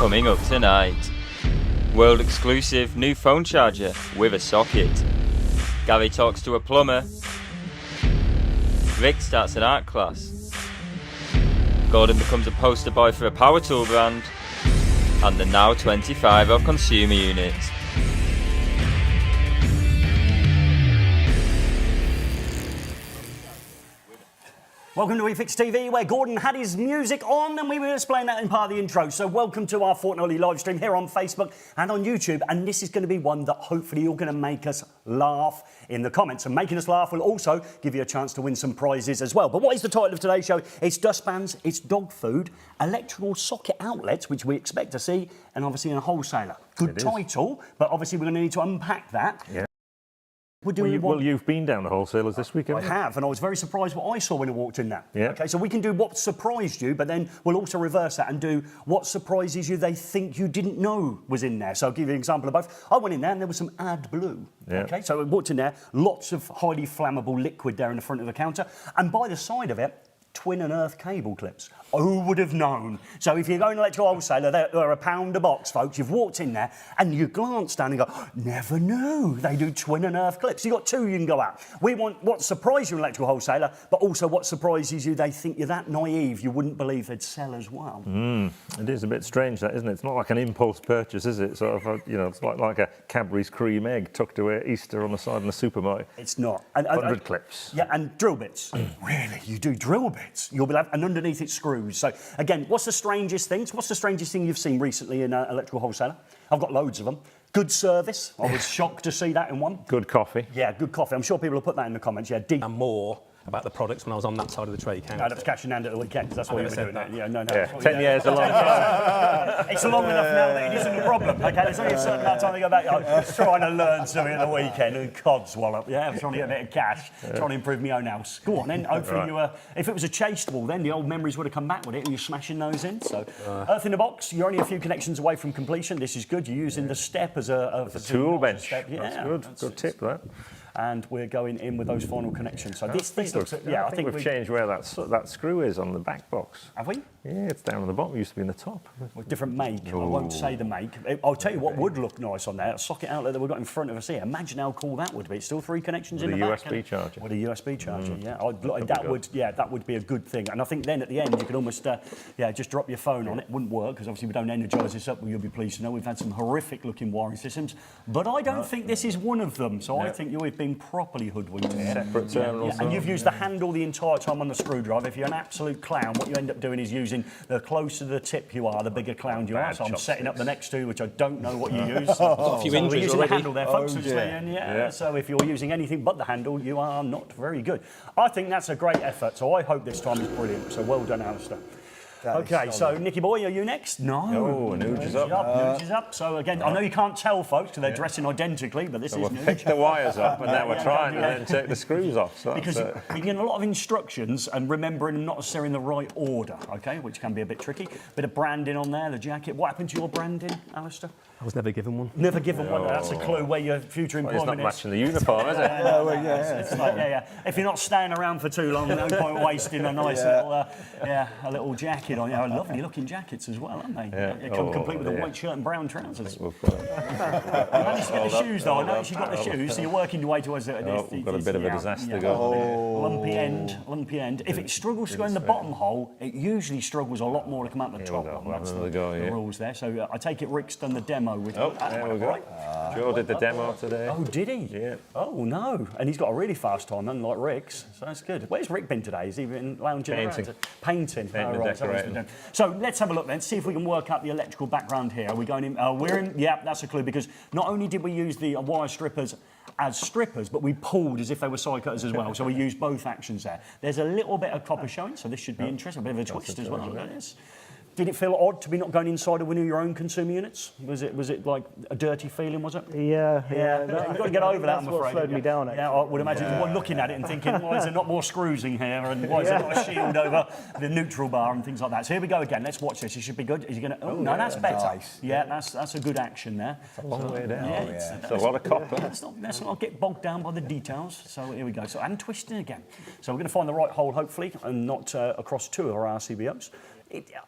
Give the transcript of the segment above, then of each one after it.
Coming up tonight, world exclusive new phone charger with a socket. Gary talks to a plumber. Rick starts an art class. Gordon becomes a poster boy for a power tool brand. And the Now 25 of consumer units. Welcome to eFIXX TV, where Gordon had his music on and we were displaying that in part of the intro. So welcome to our fortnightly live stream here on Facebook and on YouTube. And this is going to be one that hopefully you're going to make us laugh in the comments. And making us laugh will also give you a chance to win some prizes as well. But what is the title of today's show? It's Dustpans, it's dog food, electrical socket outlets, which we expect to see, and obviously in a wholesaler. Good title, but obviously we're going to need to unpack that. Yeah. Well, you've been down to Wholesalers this week, haven't you? I have, and I was very surprised what I saw when I walked in there. Yeah. Okay, so we can do what surprised you, but then we'll also reverse that and do what surprises you they think you didn't know was in there. So I'll give you an example of both. I went in there and there was some AdBlue. Yeah. Okay, so I walked in there, lots of highly flammable liquid there in the front of the counter, and by the side of it, twin and earth cable clips. Who would have known? So if you're going to electrical wholesaler, they're £1 a box, folks. You've walked in there and you glance down and go, never knew they do twin and earth clips. You've got two you can go at. We want what surprised you in electrical wholesaler, but also what surprises you they think you're that naive you wouldn't believe they'd sell as well. It is a bit strange, that, isn't it? It's not like an impulse purchase, is it? Sort of, you know, it's like a Cadbury's cream egg tucked away at Easter on the side in the supermarket. It's not. 100 clips. Yeah, and drill bits. Really? You do drill bits? You'll be like, and underneath it's screws. So again, what's the strangest things? What's the strangest thing you've seen recently in electrical wholesaler? I've got loads of them. Good service. I was shocked to see that in one. Good coffee. Yeah, good coffee. I'm sure people will put that in the comments. Yeah, deep. And more about the products when I was on that side of the trade counter. No, that was cash in hand at the weekend, because that's what you were doing. Yeah, no. Yeah, 10 years, a long time. It's long enough now that it isn't a problem. Okay, there's only a certain amount of time to go back. I was trying to learn something at the weekend and codswallop. Yeah, I was trying to get a bit of cash, trying to improve my own house. Go on, then. Hopefully you if it was a chased wall, then the old memories would have come back with it, and you're smashing those in. So, earth in the box. You're only a few connections away from completion. This is good. You're using the step as a tool bench. Step. Yeah, that's good. Good tip, that. And we're going in with those final connections. So this looks. Yeah, I think we've changed where that screw is on the back box. Have we? Yeah, it's down on the bottom. It used to be in the top. With different make. I won't say the make. I'll tell you what would look nice on there. A socket outlet that we've got in front of us here. Imagine how cool that would be. It's still 3 connections in the back. With a USB charger. With a USB charger. Yeah, that would be a good thing. And I think then at the end you could almost just drop your phone on it. Wouldn't work because obviously we don't energise this up. Well, you'll be pleased to know we've had some horrific looking wiring systems, but I don't think this is one of them. So I think you've been properly hoodwinked here. Separate terminals. And you've used the handle the entire time on the screwdriver. If you're an absolute clown, what you end up doing is using the closer to the tip you are, the bigger clown you are. So I'm setting up the next two, which I don't know what you use. A few injuries we're using already. the handle there, folks. So if you're using anything but the handle, you are not very good. I think that's a great effort. So I hope this time is brilliant. So well done, Alistair. Okay, so Nicky boy, are you next? No. Oh, Nuge is up. Nuge is up. So again, I know you can't tell, folks, because they're dressing identically, but this is We've Nuge. picked the wires up, and now we're trying to then take the screws off. So because you get a lot of instructions and remembering them not necessarily in the right order, okay, which can be a bit tricky. Bit of branding on there, the jacket. What happened to your branding, Alistair? I was never given one. Never given one. That's a clue where your future employment it's not is. matching the uniform, is it? It's like, If you're not staying around for too long, no point wasting a nice little jacket on. Lovely looking jackets as well, aren't they? Yeah. They come complete with a white shirt and brown trousers. We've got I managed to get the shoes though. I noticed you got the shoes, so you're working your way towards it. we've got a bit of a disaster going. Lumpy end. If it struggles to go in the bottom hole, it usually struggles a lot more to come out the top one. That's the rules there. So I take it Rick's done the demo with you. There we go. Joe did the demo today. Oh, did he? Yeah. Oh, no. And he's got a really fast time, unlike Rick's, so that's good. Where's Rick been today? Has he been lounging around? Painting. And decorating. So let's have a look then, see if we can work out the electrical background here. Are we going in? We're in. Yeah, that's a clue, because not only did we use the wire strippers as strippers, but we pulled as if they were side cutters as well. So we used both actions there. There's a little bit of copper showing, so this should be interesting. A bit of a twist as well. Look at this. Did it feel odd to be not going inside of one of your own consumer units? Was it like a dirty feeling, was it? Yeah. You've got to get over that, I'm afraid. That's what slowed me down, actually. Yeah, I would imagine you're looking at it and thinking, why is there not more screws in here? And why is there not a shield over the neutral bar and things like that? So here we go again. Let's watch this. It should be good. Is he going to... Oh, no, that's better. Nice. Yeah, that's a good action there. It's a long way down. It's a lot of copper. Let's not get bogged down by the details. So here we go. So and twisting again. So we're going to find the right hole, hopefully, and not across two of our RCBOs.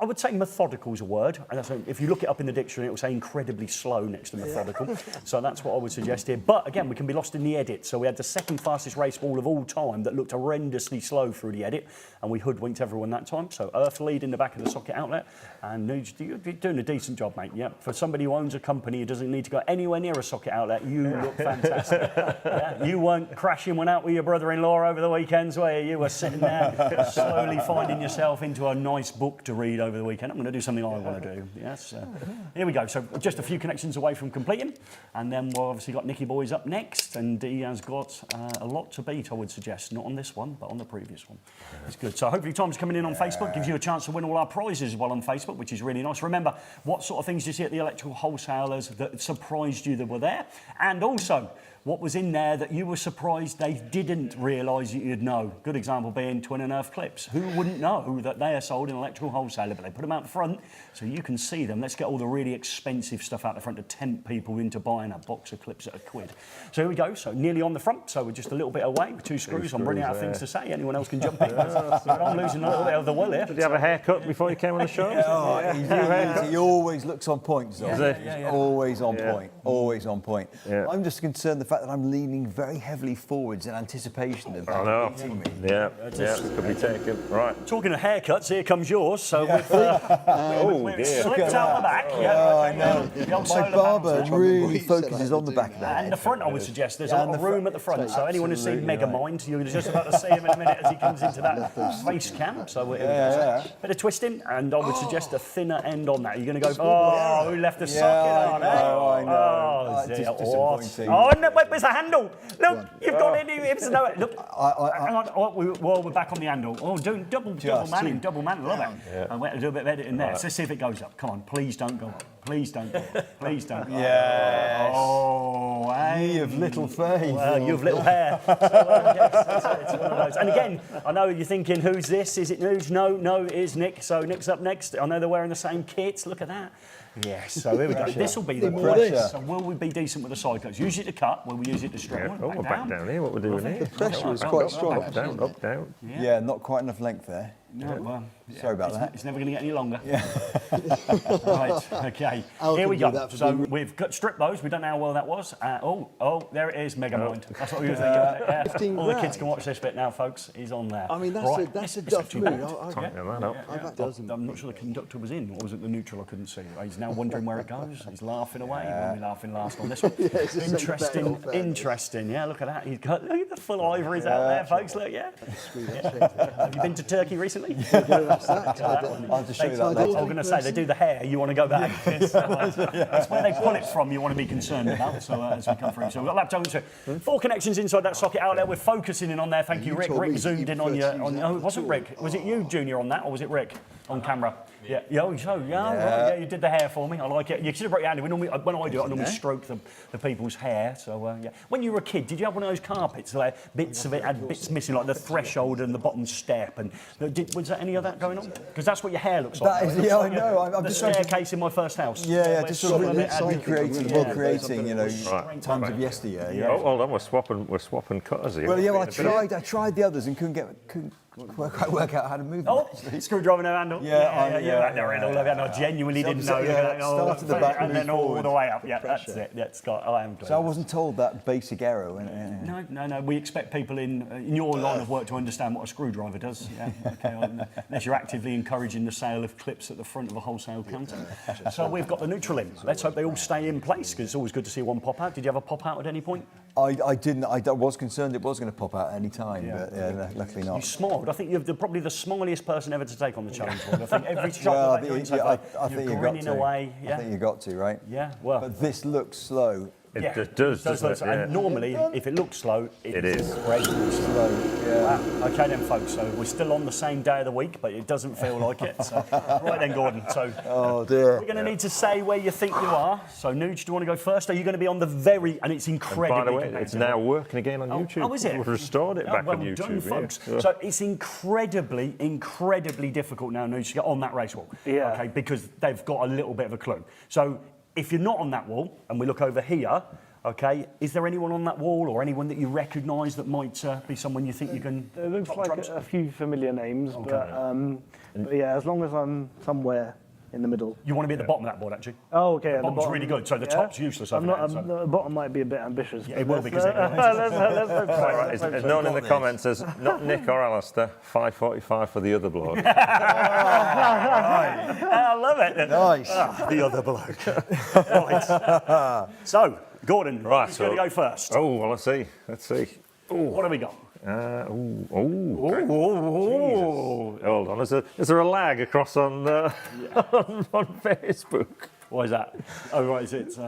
I would say methodical is a word. And if you look it up in the dictionary, it will say incredibly slow next to methodical. So that's what I would suggest here. But again, we can be lost in the edit. So we had the second fastest race ball of all time that looked horrendously slow through the edit, and we hoodwinked everyone that time. So Earth lead in the back of the socket outlet, and you're doing a decent job, mate. Yeah, for somebody who owns a company who doesn't need to go anywhere near a socket outlet, you look fantastic. Yeah? You weren't crashing one out with your brother-in-law over the weekends, were you? You were sitting there slowly finding yourself into a nice book to read over the weekend. I'm going to do something I want to do. Yes. Here we go. So just a few connections away from completing, and then we've obviously got Nicky Boys up next, and he has got a lot to beat, I would suggest. Not on this one, but on the previous one. It's good. So hopefully Tom's coming in on Facebook, gives you a chance to win all our prizes as well on Facebook, which is really nice. Remember, what sort of things did you see at the electrical wholesalers that surprised you that were there? And also, what was in there that you were surprised they didn't realise that you'd know? Good example being twin and earth clips. Who wouldn't know that they are sold in electrical wholesaler, but they put them out the front so you can see them. Let's get all the really expensive stuff out the front to tempt people into buying a box of clips at £1. So here we go. So nearly on the front. So we're just a little bit away with two screws. I'm running out of things to say. Anyone else can jump in. I'm losing a little bit of the will here. Did you have a haircut before you came on the show? He always looks on point, so always on point, always on point. Yeah. I'm just concerned the fact that I'm leaning very heavily forwards in anticipation of hitting me. Yeah, could be taken. Right. Talking of haircuts, here comes yours. So we've slipped out the back. I know. My barber really focuses on the back of that. And the front, I would suggest. There's a lot of room at the front. So anyone who's seen Megamind, you're just about to see him in a minute as he comes into that face cam. So bit of twisting, and I would suggest a thinner end on that. You're going to go, who left the socket on? I know. Oh, Just dear. disappointing. Oh, no, where's the handle? Look, you've got any. Look, hang on. We're back on the handle. Oh, doing double manning. Love it. I went to do a bit of editing there. So let's see if it goes up. Come on, please don't go up. Please don't go up. Please don't go up. Yes. Oh, hey. You have little faith. Well, you have little hair. So, yes, it's one of those. And again, I know you're thinking, who's this? Is it Nuge? No, it is Nick. So Nick's up next. I know they're wearing the same kits. Look at that. Yes, so here we go. This will be the pressure. So will we be decent with the side cuts? Use it to cut, will we use it to strip? Yeah. We're back down here. What we're doing here? The pressure is quite strong. Up, down. Yeah, not quite enough length there. No, well, sorry about that. It's never going to get any longer. Right, okay. Here we go. So we've stripped those. We don't know how well that was. There it is, Megamind. That's what we were thinking. All the kids can watch this bit now, folks. He's on there. I mean, that's a duff move. Tighten that up. I'm not sure the conductor was in, or was it the neutral I couldn't see? He's now wondering where it goes. He's laughing away. We'll be laughing last on this one. Interesting. Yeah, look at that. Look at the full ivories out there, folks. Look, Have you been to Turkey recently? I'll have to show you that later. I'm going to say, they do the hair, you want to go back. That's where they pull it from, you want to be concerned about, so as we come through. So we've got laptops, 4 connections inside that socket out there. We're focusing in on there. Thank you, Rick. Rick zoomed in on you. Oh, it wasn't Rick. Was it you, Junior, on that, or was it Rick on camera? Yeah, you did the hair for me. I like it. You should have brought your hand in. When I do it, I normally stroke the people's hair. So, When you were a kid, did you have one of those carpets where bits of it had bits missing, like the threshold and the bottom step? And was there any of that going on? Because that's what your hair looks like. That is, I know. I'm the just staircase in my first house. Just sort of recreating, times of yesteryear. Oh, hold on, we're swapping cutters here. Well, I tried the others and couldn't quite work out how to move them. Screwdriver no handle. I genuinely didn't know. Start at the back and then all the way up. Yeah, that's it. I am glad. So I wasn't told that basic error. No. We expect people in your line of work to understand what a screwdriver does. Unless you're actively encouraging the sale of clips at the front of a wholesale counter. So we've got the neutral in. Let's hope they all stay in place, because it's always good to see one pop out. Did you have a pop out at any point? I didn't. I was concerned it was going to pop out at any time, but luckily not. You smiled. I think you're probably the smiliest person ever to take on the challenge. I think every shot that you're in so far, you're grinning away. I think you got to, right? Yeah, well. But this looks slow. It does, doesn't it? And normally, if it looks slow, it is incredibly slow. Wow. Okay then, folks, so we're still on the same day of the week, but it doesn't feel like it. So, right then, Gordon. So we're going to need to say where you think you are. So, Nuge, do you want to go first? Are you going to be on the very... And it's incredibly... And by the way, it's now working again on YouTube. Oh, is it? We've restored it back on YouTube. Done, folks. So it's incredibly difficult now, Nuge, to get on that race wall. Yeah. Okay, because they've got a little bit of a clue. So if you're not on that wall, and we look over here, okay, is there anyone on that wall or anyone that you recognise that might be someone you think you can... It looks like a few familiar names, but But yeah, as long as I'm somewhere in the middle. You want to be at the bottom of that board, actually. Oh, okay. The bottom's really good, so the top's useless over there. So. The bottom might be a bit ambitious. Yeah, it will be, because There's no one in the comments says, not Nick or Alistair, 5:45 for the other bloke. I love it. Nice. The other bloke. Right. So, Gordon, who's going to go first? Oh, well, let's see. What have we got? Hold on. Is there a lag across on on Facebook? Why is that? Oh, right, is it?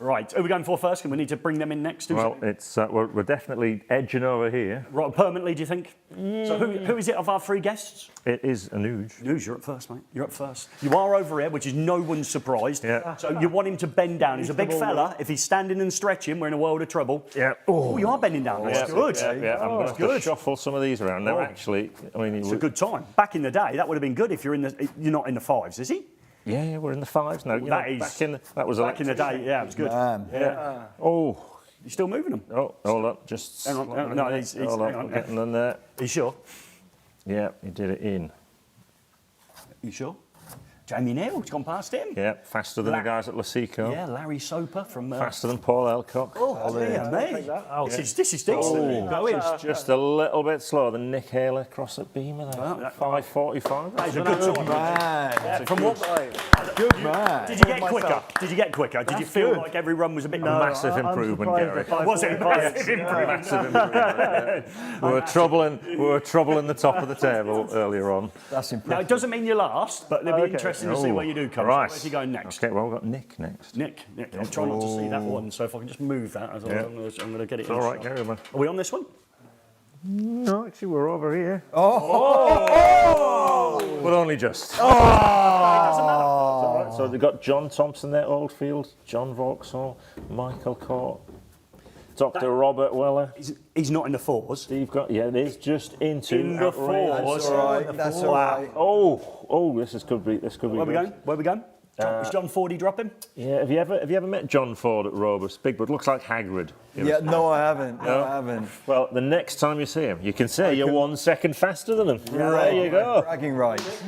Right, who are we going for first? And we need to bring them in next. Well, it's we're definitely edging over here. Right, permanently, do you think? So who is it of our three guests? It is Anuj. Anuj, you're up first, mate. You're up first. You are over here, which is no one's surprised. Yeah. So you want him to bend down. He's a big fella. If he's standing and stretching, we're in a world of trouble. Yeah. Oh, you are bending down. That's good. Yeah, I'm going to shuffle some of these around. They're actually, I mean, It's a good time. Back in the day, that would have been good if you're not in the fives, is he? Yeah, we're in the fives now. That was back in the day. Yeah, it was good. Yeah. Oh, You're still moving them. oh, hold on, just. Hang on. No, he's hold hang on, on. getting in there. Are you sure? Yeah, he did it in. You sure? Jamie Neal, it's gone past him. Yeah, faster than the guys at Lasico. Yeah, Larry Soper from. Faster than Paul Elcock. Oh, dear me. This is decent. It's just a little bit slower than Nick Haley across at Beamer there. 5:45. That is a good time. Man. From what? Good man. Did you get quicker? Did you feel like every run was a bit Massive improvement, Gary. Was it? Massive improvement. Massive improvement. We were troubling the top of the table earlier on. That's Now, impressive. it doesn't mean you last, but it'll be interesting to see where you do come. Right. Where's he going next? Okay, well, we've got Nick next. Nick, I'll try not to see that one, so if I can just move that, I'm going to get it. All right, Gary, man. Are we on this one? No, actually, we're over here. Oh! But only just. Right, so they've got John Thompson there, Oldfield, John Vauxhall, Michael Court, Dr. Robert Weller. He's not in the fours. Steve got, yeah, it is just into In the fours. That's all right. That's all right. Oh, this could be Where are we good. going? Where are we going? Is John Fordy dropping? Yeah, have you ever met John Ford at Robust? Big Bud, looks like Hagrid. Yeah, no, I haven't. No, I haven't. Well, the next time you see him, you can say you're 1 second faster than him. Yeah, There you go. Bragging rights.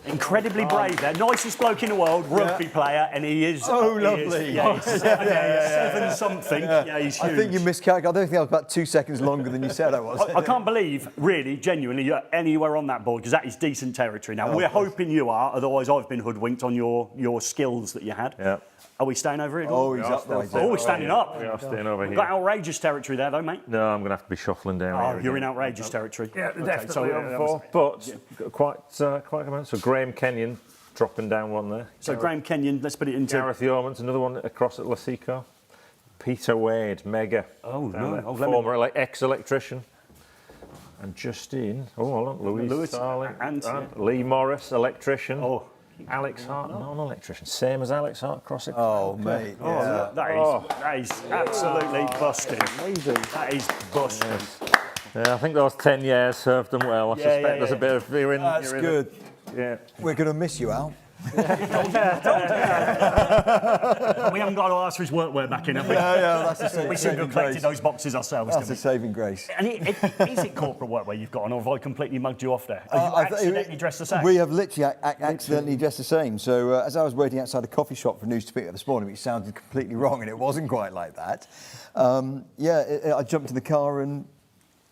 Incredibly brave there. Nicest bloke in the world, rugby player, and he is. Oh, he lovely. Is, yeah, he's seven something. Yeah, he's huge. I think you miscalculated. I don't think I was about 2 seconds longer than you said I was. I can't believe, really, genuinely, you're anywhere on that board, because that is decent territory. Now, we're hoping you are, otherwise I've been hoodwinked on your skills that you had. Yeah. Are we staying over here? Oh, he's up right Oh, we're standing up. We are staying over We've here. got outrageous territory there, though, mate. No, I'm going to have to be shuffling down Oh, here. you're in again. outrageous territory. Yeah, Okay, definitely so, on four. But quite a amount. So Graham Kenyon dropping down one there. So Graham Kenyon, let's put it into. Gareth Yeomans, another one across at Lasico. Peter Wade, mega. Oh, down no. there. Oh, let me- Former ex-electrician. And Justine, hold on, Louise Starling. and- Lee Morris, electrician. Oh. Alex Hart, non-electrician. Same as Alex Hart across it. Oh, mate. Yeah. That is absolutely busted. Amazing. That is busted. Yeah, I think those 10 years served them well. I suspect there's a bit of you're in. That's you're in good. Yeah. We're going to miss you, Al. We haven't got to ask for his workwear back in, have we? Yeah, that's a saving We seem to have collected grace. those boxes ourselves. That's a didn't saving grace. we? And is it corporate workwear you've got on, or have I completely mugged you off there? Are you accidentally dressed the same? We have literally accidentally dressed the same. So as I was waiting outside a coffee shop for news to pick up this morning, which sounded completely wrong, and it wasn't quite like that. I jumped in the car and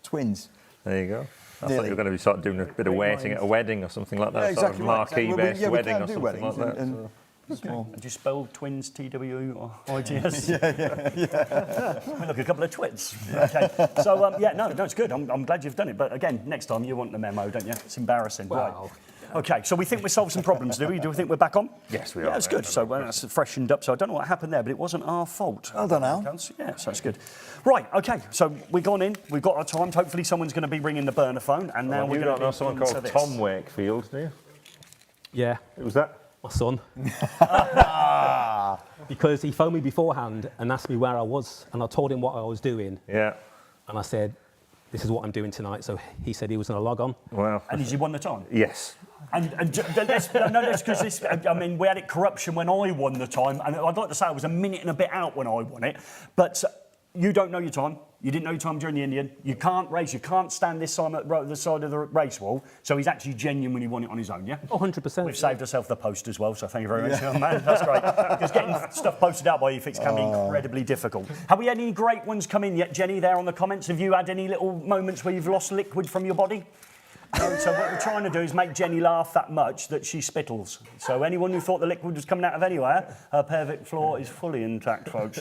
twins. There you go. I thought Nearly. you were going to be sort of doing a bit of waiting at a wedding or something like that. Yeah, sort of exactly right. marquee-based We wedding can or do something weddings like that. and small. Did you spell twins TW or ITS? Yeah. Look, a couple of twits. Okay. So, no, it's good. I'm glad you've done it. But again, next time you want the memo, don't you? It's embarrassing. Wow. Right. Okay, so we think we solved some problems, do we? Do we think we're back on? Yes, we Yeah, are. that's good. So that's freshened up. So I don't know what happened there, but it wasn't our fault. Well done, Al. Yeah, so that's good. Right, okay, so we've gone in, we've got our times. Hopefully someone's going to be ringing the burner phone, and now You we're don't going to know someone into called this. Tom Wakefield, do you? Yeah, Who was that? my son. Because he phoned me beforehand and asked me where I was, and I told him what I was doing, Yeah. and I said, this is what I'm doing tonight. So he said he was going to log on. Well, And has he won the time? yes. That's because this. I mean, we had it corruption when I won the time, and I'd like to say I was a minute and a bit out when I won it, but you don't know your time. You didn't know your time during the Indian. You can't race. You can't stand this time at the side of the race wall. So he's actually genuinely won it on his own, yeah? Oh, 100%. We've saved ourselves the post as well, so thank you very much, man. That's great. Because getting stuff posted out by eFIXX can be incredibly difficult. Have we had any great ones come in yet, Jenny, there on the comments? Have you had any little moments where you've lost liquid from your body? No, so what we're trying to do is make Jenny laugh that much that she spittles. So anyone who thought the liquid was coming out of anywhere, her pelvic floor is fully intact, folks.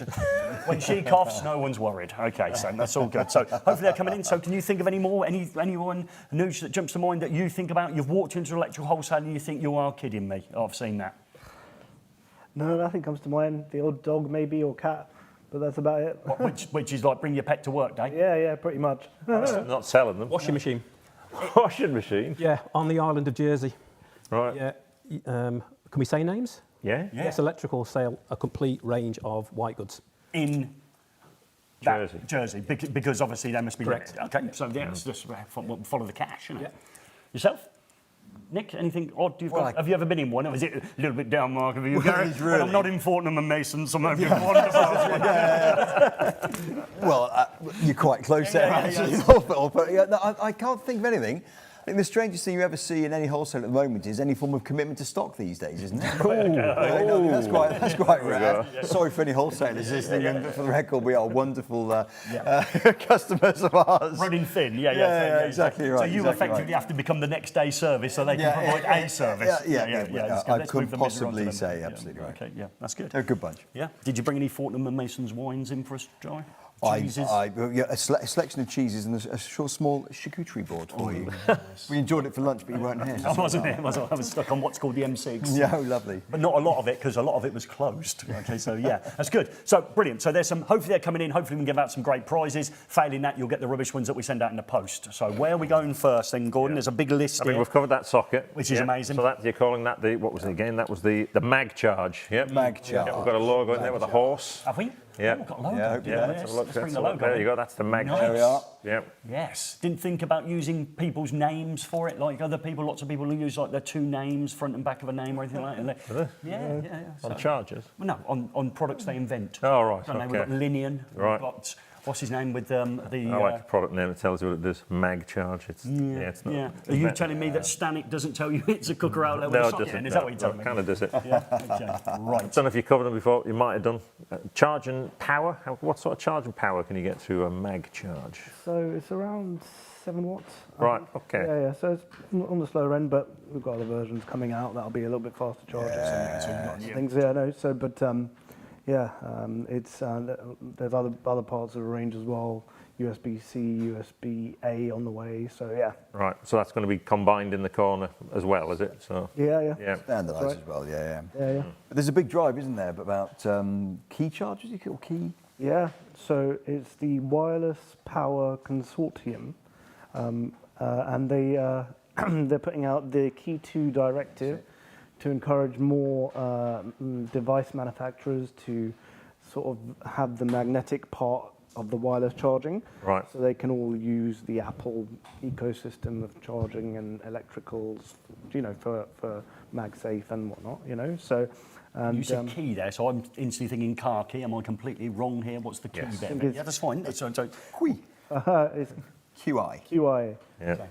When she coughs, no one's worried. Okay, so that's all good. So hopefully they're coming in. So can you think of any more? Anyone news that jumps to mind that you think about? You've walked into an electrical wholesale and you think, you are kidding me. I've seen that. No, nothing comes to mind. The odd dog maybe or cat, but that's about it. Which is like bring your pet to work day. Yeah, pretty much. Not selling them. Washing machine. Washing machine. Yeah, on the island of Jersey. Right. Yeah. Can we say names? Yeah. Yes, Electrical sell a complete range of white goods. In Jersey, because obviously they must be Correct. limited. Okay, so yeah, it's just follow the cash, isn't it? Yourself? Nick, anything odd you've got? Have you ever been in one? Or is it a little bit down mark of you, Gary? Well, I'm not in Fortnum and Mason, so maybe wonderful. Well, you're quite close there, actually. But yeah, no, I can't think of anything. I think the strangest thing you ever see in any wholesale at the moment is any form of commitment to stock these days, isn't it? That's quite rare. Sorry for any wholesalers listening, and for the record, we are wonderful customers of ours. Running thin, exactly right. So you effectively have to become the next day service so they can provide a service. I could possibly say absolutely right. Okay, yeah, that's good. They're a good bunch. Yeah. Did you bring any Fortnum and Mason's wines in for us, Joy? Cheeses? A selection of cheeses and a small charcuterie board for you. We enjoyed it for lunch, but you weren't here. I wasn't here. I was stuck on what's called the M6. Yeah, lovely. But not a lot of it, because a lot of it was closed. Okay, so yeah, that's good. So brilliant. So there's some, hopefully they're coming in. Hopefully we can give out some great prizes. Failing that, you'll get the rubbish ones that we send out in the post. So where are we going first then, Gordon? There's a big list I mean, here. we've covered that socket. Which is amazing. So you're calling that what was it again? That was the mag charge. Yep. Mag charge. Yep, we've got a logo in there with a horse. Have we? Yeah. Oh, we've got a logo. Let's Let's bring the logo There in. you go. That's the mag Nice. charge. There we are. Yep. Yes. Didn't think about using people's names for it, like other people. Lots of people who use like their two names, front and back of a name or anything like that. Yeah. On chargers. Well, no, on products they invent. Oh, right. So Okay. We've got Linian. Right. We've got, what's his name with the... I like the product name. It tells you what it does. Mag charge. It's it's not. Yeah. Are you telling me that Stanek doesn't tell you it's a cooker outlet with No, a it socket doesn't. in? Is that what you're telling me? Kind of does it. Yeah. Okay. I Right. don't know if you covered them before. You might have done. Charging power. What sort of charging power can you get through a mag charge? So it's around 7 watts. Right. Okay. Yeah. So it's on the slower end, but we've got other versions coming out that'll be a little bit faster charging. Things, no. So, but it's there's other parts of the range as well. USB-C, USB-A on the way. So yeah. Right. So that's going to be combined in the corner as well, is it? So. Yeah. Standardised Right. as well, yeah. Yeah. But there's a big drive, isn't there, about key chargers, you call key? Yeah, so it's the Wireless Power Consortium, and they're putting out the Key 2 directive to encourage more device manufacturers to sort of have the magnetic part of the wireless charging, Right. so they can all use the Apple ecosystem of charging and electricals, for MagSafe and whatnot, So. And, You said key there, so I'm instantly thinking car key. Am I completely wrong here? What's the key bit? Yeah, that's fine. So Qui. It's QI. QI, Yeah.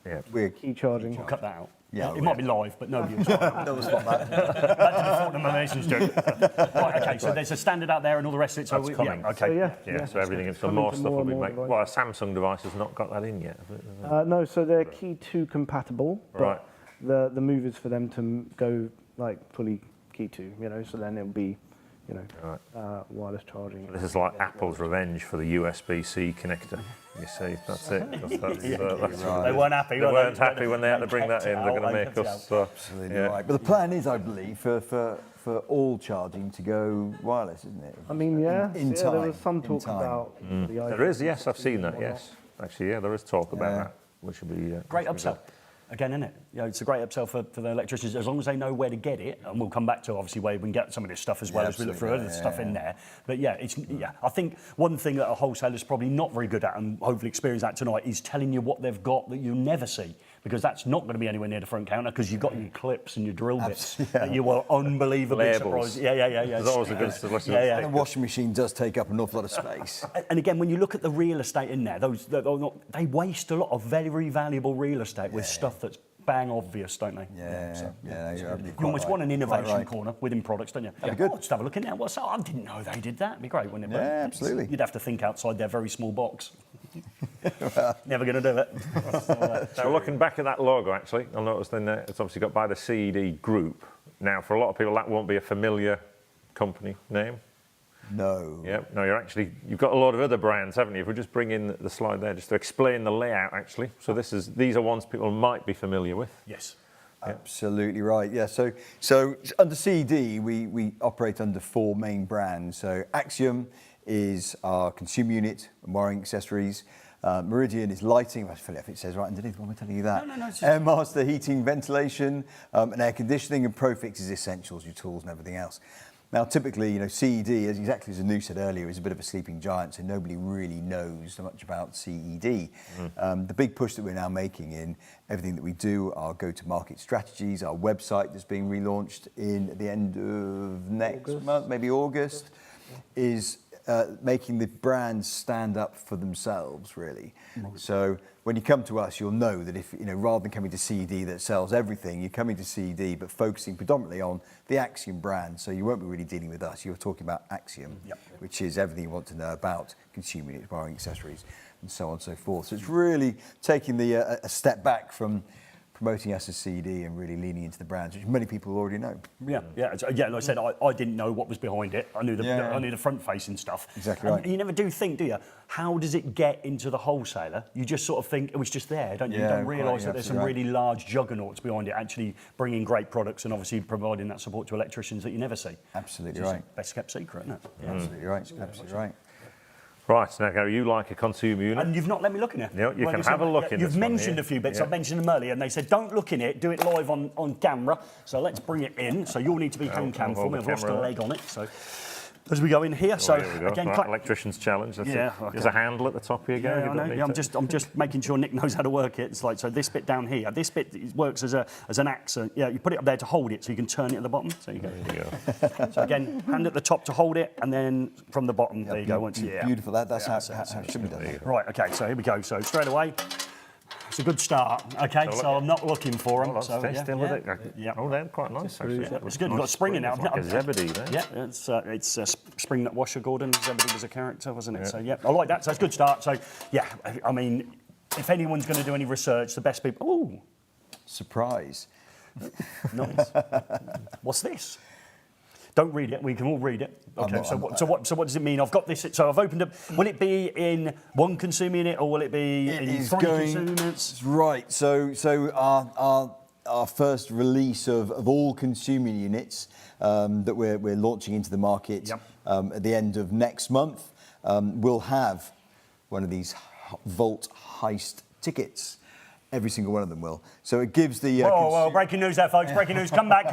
Yeah. We're key charging. we'll cut that out. Yeah, it might be live, but nobody will. Back no spot that. to the Fortnum and Mason's joke. Right, okay, so there's a standard out there and all the rest of it. So That's coming. okay. So, yeah. Yeah. So everything is for Coming more to stuff more will be and more made. devices. Well, a Samsung device has not got that in yet. Has it? No, so they're Key 2 compatible, but Right. the move is for them to go like fully Key 2, so then it'll be, wireless charging. This is like Apple's revenge for the USB-C connector. You see, that's it. That's They weren't happy. They were weren't happy when they had to bring that in. They're going to make us. Absolutely right. But the plan is, I believe, for all charging to go wireless, isn't it? I mean, In time. there was some in talk time. about the iPhone. There is, yes, I've seen that. Yes, actually, yeah, there is talk about that, which would be Great which would upsell. Again, isn't it? It's a great upsell for the electricians, as long as they know where to get it, and we'll come back to obviously where we can get some of this stuff as well as we look through other stuff in there. But I think one thing that a wholesaler's probably not very good at, and hopefully experience that tonight, is telling you what they've got that you'll never see. because that's not going to be anywhere near the front counter because you've got your clips and your drill bits that you will unbelievably Labels. surprised. Yeah. There's always a good solution. And the washing machine does take up an awful lot of space. And again, when you look at the real estate in there, they waste a lot of very valuable real estate with stuff that's bang obvious, don't they? You almost want an innovation corner within products, don't you? That'd be good. Oh, just have a look in there. What's that? I didn't know they did that. It'd be great, wouldn't it? Yeah, absolutely. You'd have to think outside their very small box. Never going to do it. Now, looking back at that logo, actually, I noticed then it's obviously got by the CED Group. Now, for a lot of people, that won't be a familiar company name. No. Yeah, no, you've got a lot of other brands, haven't you? If we just bring in the slide there, just to explain the layout, actually. So these are ones people might be familiar with. Yes. Absolutely right. Yeah. So under CED, we operate under 4 main brands. So Axiom is our consumer unit and wiring accessories. Meridian is lighting. I feel like it says right underneath. Why am I telling you that? No. It's just... Airmaster heating, ventilation, and air conditioning, and Profix is essentials, your tools and everything else. Now, typically, CED, exactly as Anu said earlier, is a bit of a sleeping giant, so nobody really knows so much about CED. The big push that we're now making in everything that we do, our go-to-market strategies, our website that's being relaunched at the end of next month, maybe August, is making the brands stand up for themselves, really. So when you come to us, you'll know that if, rather than coming to CED that sells everything, you're coming to CED but focusing predominantly on the Axiom brand. So you won't be really dealing with us. You're talking about Axiom, which is everything you want to know about consumer units, wiring accessories, and so on and so forth. So it's really taking a step back from promoting us as CED and really leaning into the brands, which many people already know. Yeah. Like I said, I didn't know what was behind it. I knew the front-facing stuff. Exactly right. And you never do think, do you? How does it get into the wholesaler? You just sort of think it was just there, don't you? You don't realise that there's some really large juggernauts behind it, actually bringing great products and obviously providing that support to electricians that you never see. Absolutely It's right. Best kept secret, isn't it? Absolutely right. Absolutely right. Right, now, Gary, you like a consumer unit. And you've not let me look in it. No, you can have a look in You've this one mentioned here. a few bits. I've mentioned them earlier, and they said, don't look in it, do it live on camera. So let's bring it in. So you'll need to be hand cam for me. I've lost a leg on it. So as we go in here, so here we go. again, Right, Electricians Challenge. There's a handle at the top here, Gary. Yeah, I know. I'm just making sure Nick knows how to work it. It's like, so this bit down here, this bit works as an axe. You put it up there to hold it, so you can turn it at the bottom. So you go. There you go. So again, hand at the top to hold it, and then from the bottom, there you go. Beautiful. That's how it should be done. Right. Okay. So here we go. So straight away. It's a good start, okay? So I'm not looking for them. Stay still with it. Yeah. Oh, they're quite nice, actually. It's good. We've got spring in now. Like a Zebedee there. Yeah, it's a spring nut washer, Gordon. Zebedee was a character, wasn't it? Yeah. So, yeah, I like that. So it's a good start. So, yeah, I mean, if anyone's going to do any research, the best people... Ooh. Surprise. Nice. What's this? Don't read it. We can all read it. Okay. So what does it mean? I've got this. So I've opened up. Will it be in one consumer unit or will it be in 3 consumer units? Right. So our first release of all consumer units that we're launching into the market at the end of next month will have one of these Vault Heist tickets. Every single one of them will. So it gives the... Whoa, breaking news there, folks. Breaking news. Come back.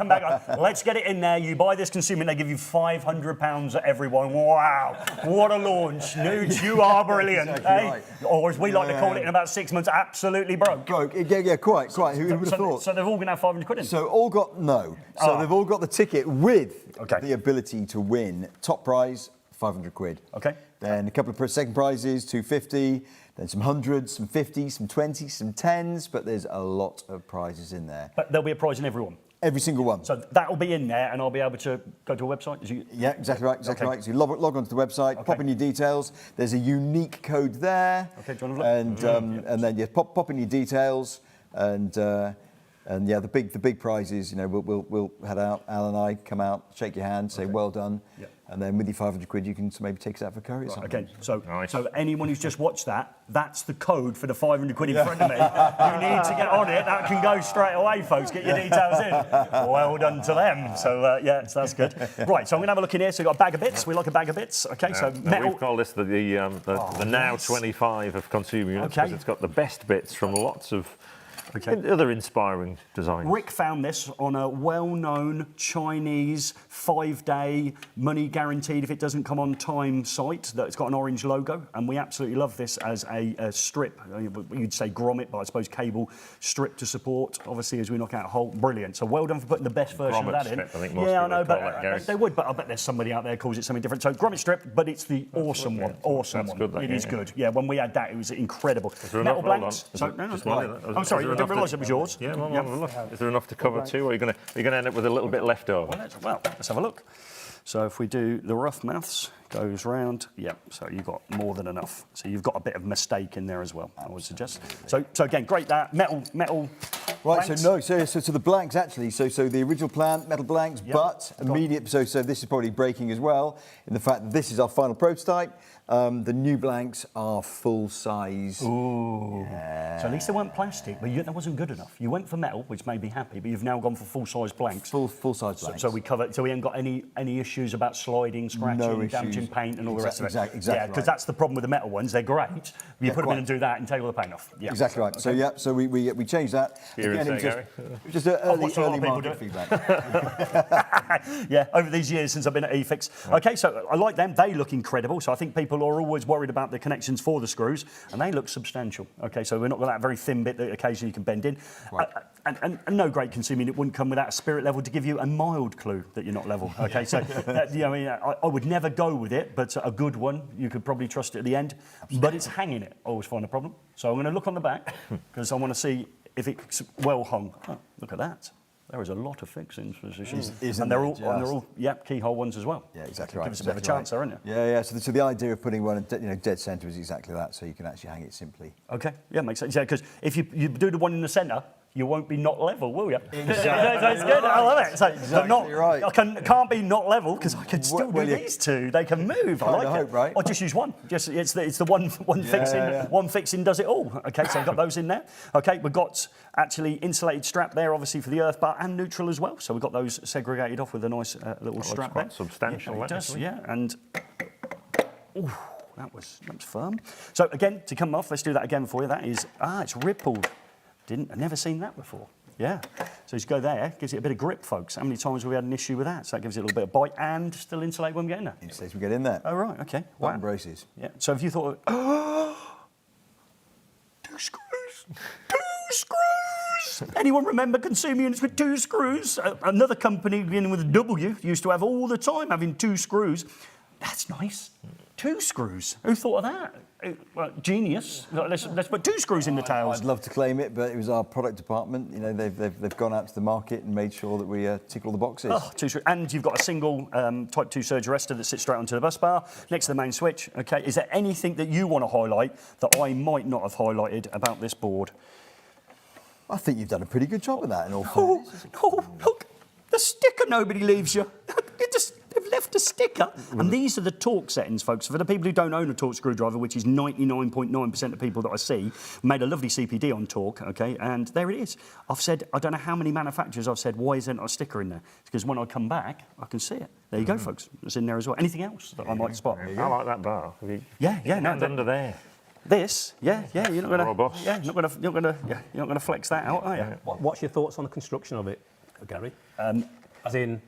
Let's get it in there. You buy this consumer, they give you £500 at everyone. Wow. What a launch. Nudes, you are brilliant. Exactly right. Or as we like to call it in about 6 months, absolutely broke. Yeah, quite. Who would have thought? So they've all going to have 500 quid in? So they've all got the ticket with the ability to win. Top prize, 500 quid. Okay. Then a couple of second prizes, 250. Then some hundreds, some 50s, some 20s, some 10s, but there's a lot of prizes in there. But there'll be a prize in every one? Every single one. So that'll be in there and I'll be able to go to a website? Yeah, exactly right. So you log onto the website, pop in your details. There's a unique code there. Okay, do you want to look? And then pop in your details and the big prizes, we'll head out, Al and I come out, shake your hand, say well done. Yeah. And then with your 500 quid, you can maybe take us out for curry or something. Okay, so anyone who's just watched that, that's the code for the 500 quid in front of me. You need to get on it. That can go straight away, folks. Get your details in. Well done to them. So, so that's good. Right, so I'm going to have a look in here. So we've got a bag of bits. We like a bag of bits. Okay, so metal. We've called this the Now 25 of consumer units because it's got the best bits from lots of Okay. Other inspiring designs. Rick found this on a well-known Chinese 5-day money guaranteed if it doesn't come on time site that's got an orange logo, and we absolutely love this as a strip. You'd say grommet, but I suppose cable strip to support. Obviously, as we knock out a hole, brilliant. So well done for putting the best version Grommet of that strip, in. I think most yeah, I people know, would call but that, Gary. they would. But I bet there's somebody out there who calls it something different. So grommet strip, but it's the awesome one. Awesome That's one. good, that, It is yeah. good. Yeah, when we had that, it was incredible. there Metal enough? Hold blanks. on. So, Is it no, just no. one of those? I'm sorry, Is I there didn't enough realise it was yours. Yeah, well, have a look. Is there enough to cover too, or are you going to end up with a little bit left over? Well, let's have a look. So if we do the rough maths, goes round, yep, so you've got more than enough. So you've got a bit of mistake in there as well, I would suggest. So again, great that, metal Right, blanks. so the blanks actually, so the original plan, metal blanks, Yep. but immediate, so this is probably breaking as well, in the fact that this is our final prototype. The new blanks are full size. Ooh. So at least they weren't plastic, but that wasn't good enough. You went for metal, which made me happy, but you've now gone for full-size blanks. Full size blanks. So we covered. So we ain't got any issues about sliding, scratching, No damaging issues. paint, and all the rest of it. Exactly Yeah, because right. that's the problem with the metal ones. They're great. You Yeah, put them in quite. and do that, and take all the paint off. Yeah. Exactly right. So yeah, so we changed that. Here Again, is it that, was just an early watched a lot of people market do it. feedback. Yeah, over these years since I've been at eFIXX. Okay, so I like them. They look incredible. So I think people are always worried about the connections for the screws, and they look substantial. Okay, so we're not got that very thin bit that occasionally you can bend in. Right. And no great consumer unit wouldn't come without a spirit level to give you a mild clue that you're not level. Okay, so I would never go with it, but a good one, you could probably trust it at the end. But it's hanging it. I always find a problem. So I'm going to look on the back because I want to see if it's well hung. Oh, look at that. There is a lot of fixings positions, Isn't and they're it all keyhole ones as well. Yeah, exactly right. Give us a bit of a exactly chance there, aren't you? Yeah. So the idea of putting one dead centre is exactly that. So you can actually hang it simply. Okay, yeah, makes sense. Yeah, because if you do the one in the centre, you won't be not level, will you? Exactly. That's good. I love it. So, Exactly not, right. I can't be not level because I can still Well, do you these two. They can move. I kinda like hope, it. right? Or just use one. Just it's the one fixing. yeah. One fixing does it all. Okay, so I've got those in there. Okay, we've got actually insulated strap there, obviously for the earth bar and neutral as well. So we've got those segregated off with a nice little strap quite there. substantial, Yeah, it that, does. actually. Yeah, and. Ooh, that was firm. So again, to come off, let's do that again for you. That is, it's rippled. I've never seen that before. Yeah. So just go there, gives it a bit of grip, folks. How many times have we had an issue with that? So that gives it a little bit of bite and still insulate when we get in there. In case we get in there. Oh, right, okay. Button braces. Yeah. So if you thought, two screws, two screws. Anyone remember consumer units with two screws? Another company beginning with a W used to have all the time having two screws. That's nice. Two screws. Who thought of that? Well, genius. Let's put two screws in the tails. I'd love to claim it, but it was our product department. You know, they've gone out to the market and made sure that we tick all the boxes. Oh, two screws. And you've got a single Type 2 surge arrestor that sits straight onto the bus bar next to the main switch. Okay. Is there anything that you want to highlight that I might not have highlighted about this board? I think you've done a pretty good job of that in all fairness. Oh, look, the sticker nobody leaves you. They've left a sticker. And these are the torque settings, folks. For the people who don't own a torque screwdriver, which is 99.9% of people that I see, made a lovely CPD on torque, okay, and there it is. I've said, I don't know how many manufacturers I've said, why isn't there a sticker in there? It's because when I come back, I can see it. There you go, folks. It's in there as well. Anything else that I might spot? I like that bar. Yeah, no, It's under there. This, yeah, you're not gonna, Robust. yeah, you're not gonna flex that out, are you? What's your thoughts on the construction of it, Gary? As in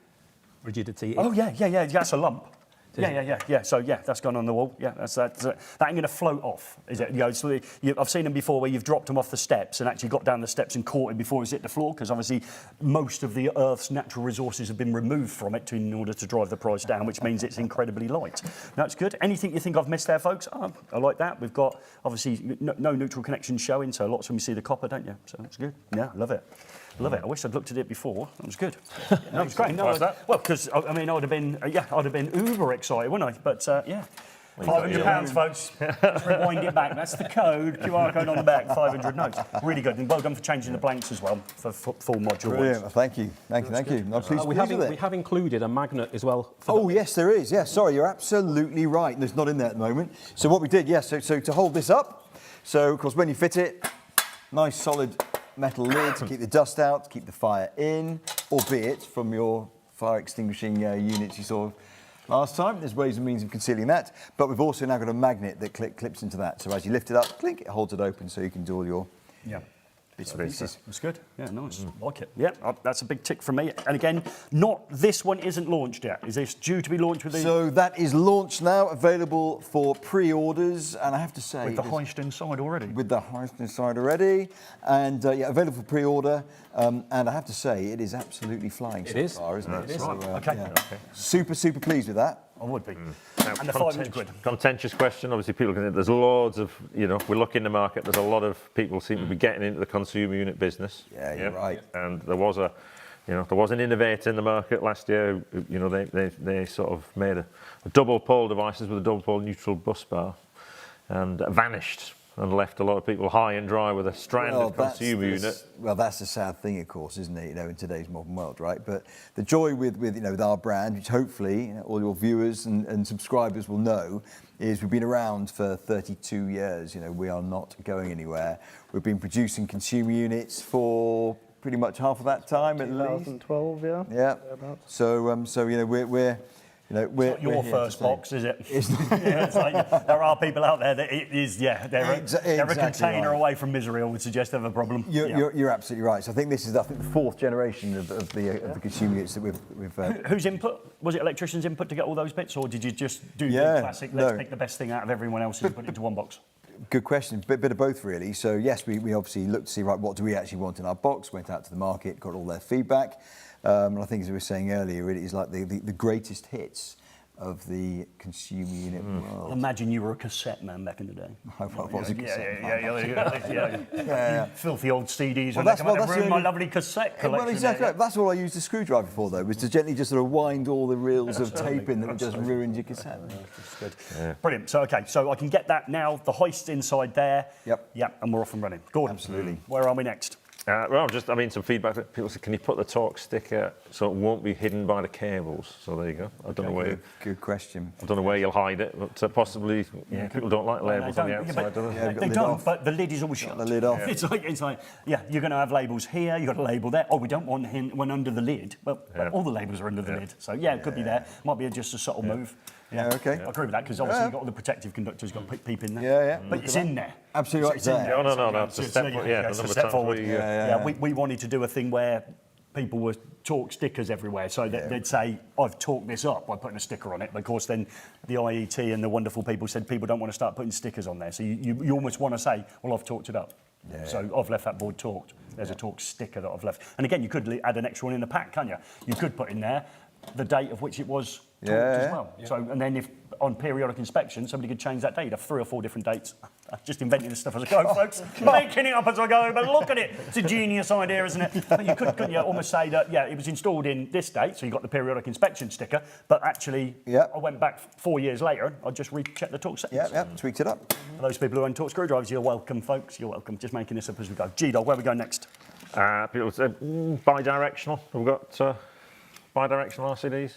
rigidity? Oh yeah, that's a lump. Yeah. So yeah, that's gone on the wall. Yeah, that ain't going to float off, is it? I've seen them before where you've dropped them off the steps and actually got down the steps and caught it before it's hit the floor, because obviously most of the Earth's natural resources have been removed from it in order to drive the price down, which means it's incredibly light. That's good. Anything you think I've missed there, folks? Oh, I like that. We've got obviously no neutral connections showing, so lots of them you see the copper, don't you? So that's good. Yeah, love it. Love it. I wish I'd looked at it before. That was good. That was great. Why's that? Well, because I would have been, I'd have been uber excited, wouldn't I? But yeah, £500, folks. Just rewind it back. That's the code. QR code on the back. 500 notes. Really good. And well done for changing the blanks as well for full module Brilliant. ones. Thank you. I'm pleased we with it. have included a magnet as well. For Oh, yes, there is. Yeah, sorry, you're absolutely right. It's not in there at the moment. So what we did, yes, so to hold this up, so of course when you fit it, nice solid metal lid to keep the dust out, to keep the fire in, albeit from your fire extinguishing units you saw last time. There's ways and means of concealing that, but we've also now got a magnet that clips into that. So as you lift it up, clink, it holds it open so you can do all your Bits and pieces. That's good. Yeah, nice. Like it. Yeah, that's a big tick from me. And again, this one isn't launched yet. Is this due to be launched with the... So that is launched now, available for pre-orders, and I have to say... With the hoist inside already? With the hoist inside already, and yeah, available for pre-order, and I have to say, it is absolutely flying so far, isn't it? It is. So, Okay. yeah. Super, super pleased with that. I would be. Now, And the 500 quid. Contentious question. Obviously, people can. There's loads of, we look in the market. There's a lot of people seem to be getting into the consumer unit business. Yeah, you're right. And there was an innovator in the market last year. They sort of made a double pole devices with a double pole neutral bus bar, and vanished and left a lot of people high and dry with a stranded consumer unit. Well, that's the sad thing, of course, isn't it? In today's modern world, right? But the joy with our brand, which hopefully all your viewers and subscribers will know, is we've been around for 32 years. We are not going anywhere. We've been producing consumer units for pretty much half of that time, at least. 2012, yeah. Yeah. So we're It's not your first box, is it? It's like, there are people out there that it is, they're a container away from misery, I would suggest, they have a problem. You're absolutely right. So I think this is the fourth generation of the consumer units that we've Whose input? Was it Electricians' input to get all those bits, or did you just do the classic, let's pick the best thing out of everyone else's and put it into one box? Good question. Bit of both, really. So yes, we obviously looked to see, right, what do we actually want in our box, went out to the market, got all their feedback. And I think, as we were saying earlier, it is like the greatest hits of the consumer unit world. Imagine you were a cassette man back in the day. I was a cassette man. Yeah. Filthy old CDs. Well, that's my lovely cassette collection. Well, exactly. That's all I used the screwdriver for, though, was to gently just sort of wind all the reels of tape in that would just ruined your cassette. That's good. Yeah. Brilliant. So, okay, so I can get that now. The hoist's inside there. Yep, and we're off and running. Gordon. Absolutely. Where are we next? Some feedback. People say, can you put the torque sticker so it won't be hidden by the cables? So there you go. I don't know where. Good question. I don't know where you'll hide it, but possibly people don't like labels on the outside, do they? They don't. But the lid is always shut. The lid off. It's like, you're going to have labels here. You've got a label there. Oh, we don't want one under the lid. Well, all the labels are under the lid. So it could be there. Might be just a subtle move. Yeah, okay. I agree with that, because obviously you've got all the protective conductors, you've got peep in there. Yeah. But it's in there. Absolutely right. It's in there. No. It's a step forward. We wanted to do a thing where people were torque stickers everywhere, so they'd say, I've torqued this up by putting a sticker on it. But of course, then the IET and the wonderful people said people don't want to start putting stickers on there. So you almost want to say, well, I've torqued it up. So I've left that board torqued. There's a torque sticker that I've left. And again, you could add an extra one in the pack, can't you? You could put in there the date of which it was torqued as well. So, and then if on periodic inspection somebody could change that date, you'd have 3 or 4 different dates. I'm just inventing this stuff as I go, folks. Making it up as I go, but look at it. It's a genius idea, isn't it? But you couldn't you almost say that, it was installed in this date, so you got the periodic inspection sticker, but actually, I went back 4 years later, I just rechecked the torque settings. Tweaked it up. For those people who own torque screwdrivers, you're welcome, folks. You're welcome. Just making this up as we go. G-Dog, where we go next? People say bi-directional. We've got bi-directional RCDs.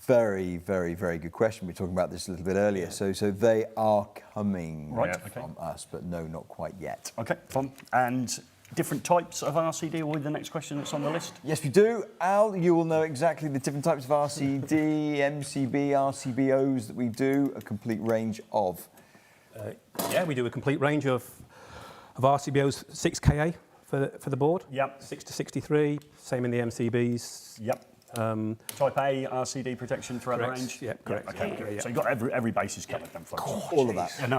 Very, very, very good question. We were talking about this a little bit earlier. So they are coming from us, but no, not quite yet. Okay, fine. And different types of RCD will be the next question that's on the list? Yes, we do. Al, you will know exactly the different types of RCD, MCB, RCBOs that we do, a complete range of. We do a complete range of RCBOs, 6KA for the board. 6 to 63, same in the MCBs. Type A RCD protection throughout the range? Correct. Okay, so you've got every basis covered then, folks. All of that. No,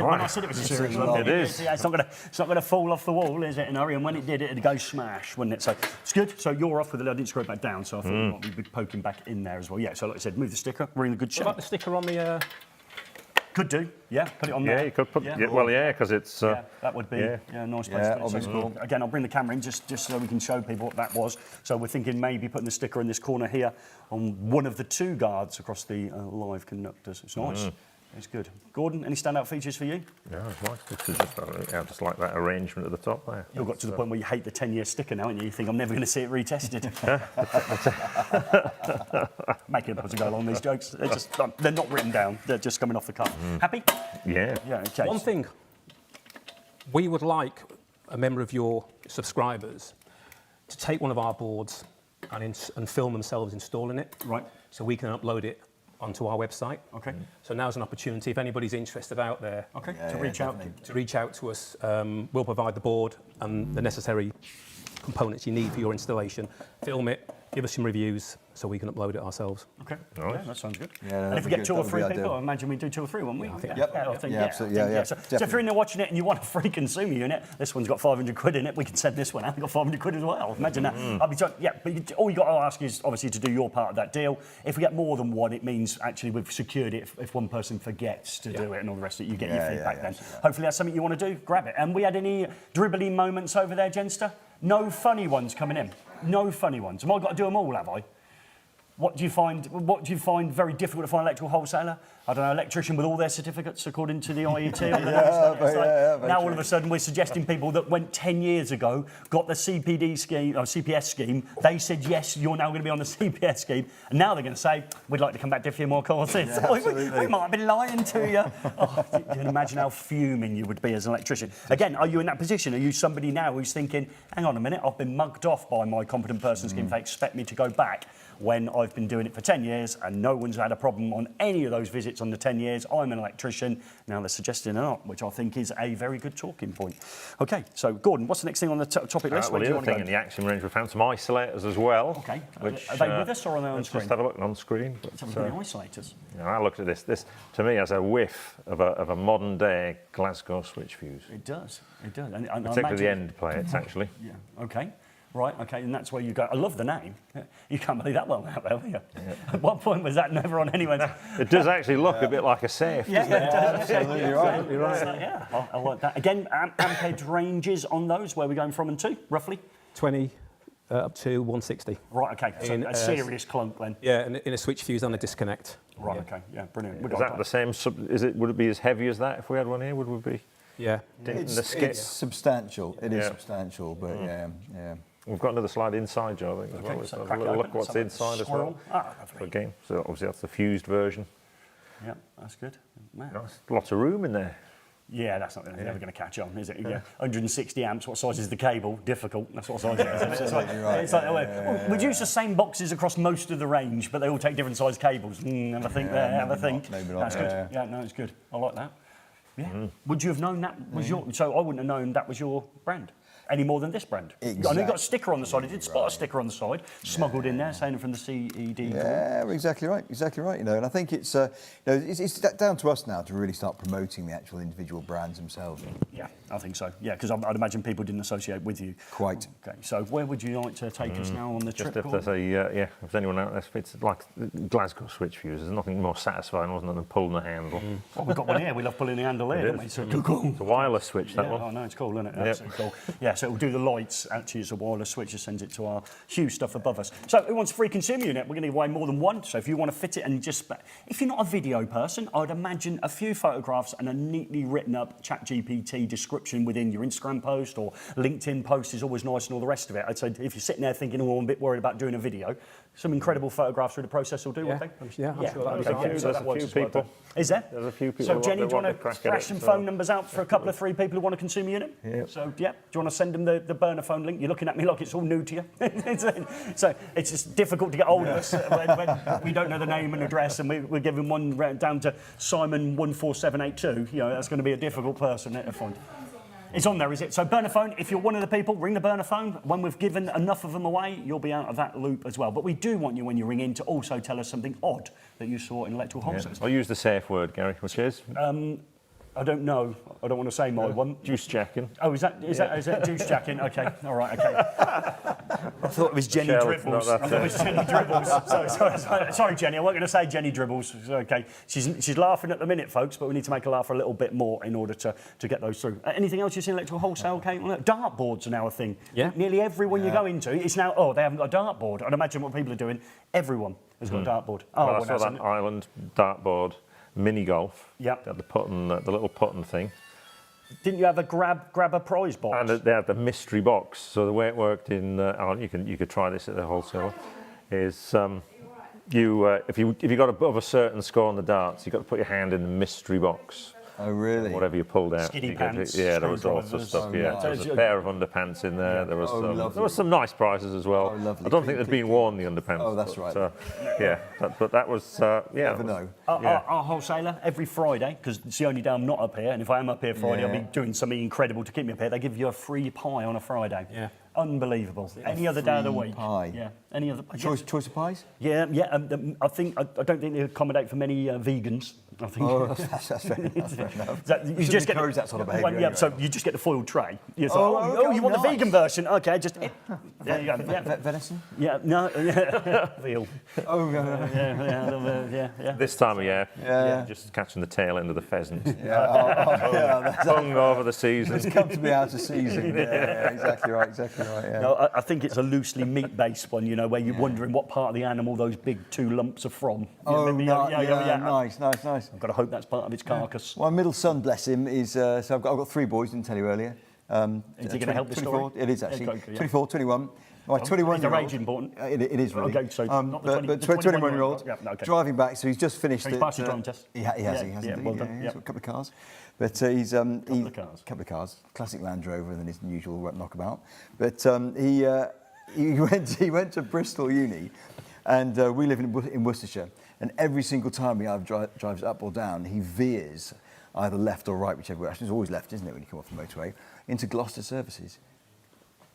when I said it was a serious one, it is. It's not going to fall off the wall, is it, in a hurry? And when it did, it'd go smash, wouldn't it? So it's good. So you're off with it. I didn't screw it back down, so I thought we'd be poking back in there as well. So like I said, move the sticker. We're in a good shape. What about the sticker on the... Could do, put it on there. Yeah, you could put. Because it's. That would be a nice place to put it. So, again, I'll bring the camera in just so we can show people what that was. So we're thinking maybe putting the sticker in this corner here on one of the 2 guards across the live conductors. It's nice. It's good. Gordon, any standout features for you? Yeah, I just like that arrangement at the top there. You've got to the point where you hate the 10-year sticker now, and you think I'm never going to see it retested. Making up as I go along these jokes. They're not written down. They're just coming off the cuff. Happy? Yeah. Okay. One thing, we would like a member of your subscribers to take one of our boards and film themselves installing it. Right. So we can upload it onto our website. Okay. So now's an opportunity, if anybody's interested out there, Okay. Yeah, to yeah, reach out. definitely. to reach out to us. We'll provide the board and the necessary components you need for your installation. Film it, give us some reviews so we can upload it ourselves. Okay. Nice. Yeah, that sounds good. Yeah, no, And that'd if we be get good. 2 or That would 3 be people, ideal. I imagine we do 2 or 3, won't we? I think- Yeah, Yep. I think, Yeah, yeah, absolutely. I think, Yeah, So if definitely. you're in there watching it and you want a free consumer unit, this one's got 500 quid in it, we can send this one out. We've got 500 quid as well. Imagine that. I'll be yeah, but all you got to ask is obviously to do your part of that deal. If we get more than one, it means actually we've secured it. If one person forgets to do it and all the rest of it, you get your Yeah, feedback yeah, then. absolutely. Hopefully that's something you want to do, grab it. And we had any dribbling moments over there, Genster? No funny ones coming in. No funny ones. Have I got to do them all, have I? What do you find very difficult to find electrical wholesaler? I don't know, electrician with all their certificates according to the IET. Or the very now true. all of a sudden we're suggesting people that went 10 years ago, got the CPD scheme, or CPS scheme, they said yes, you're now going to be on the CPS scheme, and now they're going to say, we'd like to come back to a few more courses. Yeah, absolutely. we might have been lying to you. Oh, you can imagine how fuming you would be as an electrician. Again, are you in that position? Are you somebody now who's thinking, hang on a minute, I've been mugged off by my competent person scheme, they expect me to go back when I've been doing it for 10 years and no one's had a problem on any of those visits on the 10 years. I'm an electrician. Now they're suggesting they're not, which I think is a very good talking point. Okay, so Gordon, what's the next thing on the topic list? Well, Where do the you other want to thing go? in the action range, we found some isolators as well. Okay, Which, are they with us or are they on let's screen? just have a look on screen. Let's have a look at the isolators. I looked at this. This, to me, has a whiff of a modern day Glasgow switch fuse. It does, it does. And I Particularly the imagine- end plates, actually. Yeah, okay. Right, okay, and that's where you go. I love the name. You can't believe that well out there, will you? At what point was that never on anyone's... It does actually look a bit like a safe. Yeah, it does. absolutely right. You're right. Yeah, I like that. Again, ampage ranges on those, where we're going from and to, roughly? 20 up to 160. Right, okay, so In, a serious clunk then. Yeah, and in a switch fuse on a disconnect. Right, okay, yeah, brilliant. We'd Is like that the same? Would it be as heavy as that if we had one here? Would we be? Yeah. It's, the skip? it's substantial. It is Yeah. substantial, but yeah. We've got another slide inside, Joe, I think, as well. Okay, so Let's crack have it a look open. what's Let's have a inside as swirl. well. Ah, lovely. Again, so obviously that's the fused version. Yeah, that's good. Man. Nice. Lots of room in there. Yeah, that's not never going to catch on, is it? Yeah. 160 amps, what size is the cable? Difficult, that's what size it is. It's like, we'd use the same boxes across most of the range, but they all take different size cables. Have a think there, have a think. maybe not, That's good. yeah. Yeah, no, it's good. I like that. Yeah. Would you have known that was your... So I wouldn't have known that was your brand. Any more than this brand. I know you got a Exactly. sticker on the side. I did spot a sticker on the side, smuggled in there, saying from the CED Group. Yeah, exactly right, You know, and I think it's it's down to us now to really start promoting the actual individual brands themselves. Yeah, I think so. Yeah, because I'd imagine people didn't associate with you. Quite. Okay, so where would you like to take us now on the Just trip? if there's if there's anyone out there, if it's like Glasgow switch fuse, there's nothing more satisfying, wasn't it, than pulling the handle. Well, we've got one here. We love pulling the handle here, don't we? So cool. It's a wireless switch, that Yeah, one. oh no, it's cool, isn't it? Absolutely cool. Yeah, so it'll do the lights. Actually, it's a wireless switch that sends it to our huge stuff above us. So who wants a free consumer unit? We're going to give away more than one. So if you want to fit it and just... If you're not a video person, I'd imagine a few photographs and a neatly written up ChatGPT description within your Instagram post or LinkedIn post is always nice and all the rest of it. I'd say if you're sitting there thinking, oh, I'm a bit worried about doing a video, some incredible photographs through the process will do, won't they? Yeah, I'm sure that was okay, fine. so that There's a works few as well, people. then. Is there? There's a few people So that Jenny, do you want want to to crack at flash it, some so- phone numbers out for a couple of free people who want a consumer unit? Yep. So, yeah, do you want to send them the burner phone link? You're looking at me like it's all new to you. So it's just difficult to get hold of us when we don't know the name and address and we're giving one down to Simon 14782. You know, that's going to be a difficult person to find. It's on there, is it? So burner phone, if you're one of the people, ring the burner phone. When we've given enough of them away, you'll be out of that loop as well. But we do want you, when you ring in, to also tell us something odd that you saw in electrical Yeah. wholesalers. I'll use the safe word, Gary, which is I don't know. I don't want to say my one. juice jacking. Oh, is that juice jacking? Okay, all right, okay. I thought it was Jenny Michelle, Dribbles. not I that, thought it was Jenny Dribbles. Sorry, Jenny. I wasn't going to say Jenny Dribbles. It's okay. She's laughing at the minute, folks, but we need to make her laugh a little bit more in order to get those through. Anything else you've seen electrical wholesale, Kate? Dartboards are now a thing. Yeah. Nearly everyone you go into, it's now, oh, they haven't got a dartboard. I'd imagine what people are doing. Everyone has got a dartboard. Oh, Well, I one saw hasn't. that Island dartboard mini golf. Yep. They had the little putting thing. Didn't you have a grab a prize box? And they had the mystery box. So the way it worked in Ireland, you could try this at the wholesaler, is if you got above a certain score on the darts, you've got to put your hand in the mystery box. Oh, really? Whatever you pulled out. Skinny you get pants, yeah, there was all sorts of screwdrivers. stuff. Oh, Yeah, nice. there was a pair of underpants in there. There was lovely. there was some nice prices as well. Oh, lovely. I don't think they'd been worn, the underpants. Oh, that's but, right. Yeah, but that was yeah. Never it was- know. Our wholesaler, every Friday, because it's the only day I'm not up here, and if I am up here Friday, I'll Yeah. be doing something incredible to keep me up here. They give you a free pie on a Friday. Yeah. Unbelievable. Any other day of the free week. pie? Yeah. Any other Choice of pies? Yeah, yeah. I don't think they accommodate for many vegans. I think. Oh, that's fair enough. That's fair enough. You Shouldn't just get encourage that sort of behaviour. Yeah, anyway. so you just get the foiled tray. Yeah, so, Oh, oh, okay, you want the nice. vegan version? Okay, just there you go. Yeah, Venison? yeah, no, yeah, veal. Oh, Yeah. This time of year, Yeah. just catching the tail end of the pheasant. yeah. Hung over the season. It's comfortably out of season. Yeah, exactly right. Yeah. No, I think it's a loosely meat-based one, you know, where you're wondering what part of the animal those big 2 lumps are from. Oh, Remember? nice. I've got to hope that's part of its carcass. My middle son, bless him, is so I've got 3 boys. Didn't tell you earlier. Is he gonna help the 24, story? It is actually. Yeah, go, yeah. 24, 21. My 21 Is the year range important? It is really. Okay, so not the 20 but the 21 year old yeah, okay. driving back. So he's just finished. So he's passed his driving test? He has. Yeah, He has. yeah, indeed, well done, He's yeah. got a couple of cars, but he's couple of cars. Classic Land Rover than his usual knockabout. But he went to Bristol Uni, and we live in Worcestershire. And every single time he either drives up or down, he veers either left or right, whichever way. Actually, it's always left, isn't it, when you come off the motorway, into Gloucester Services.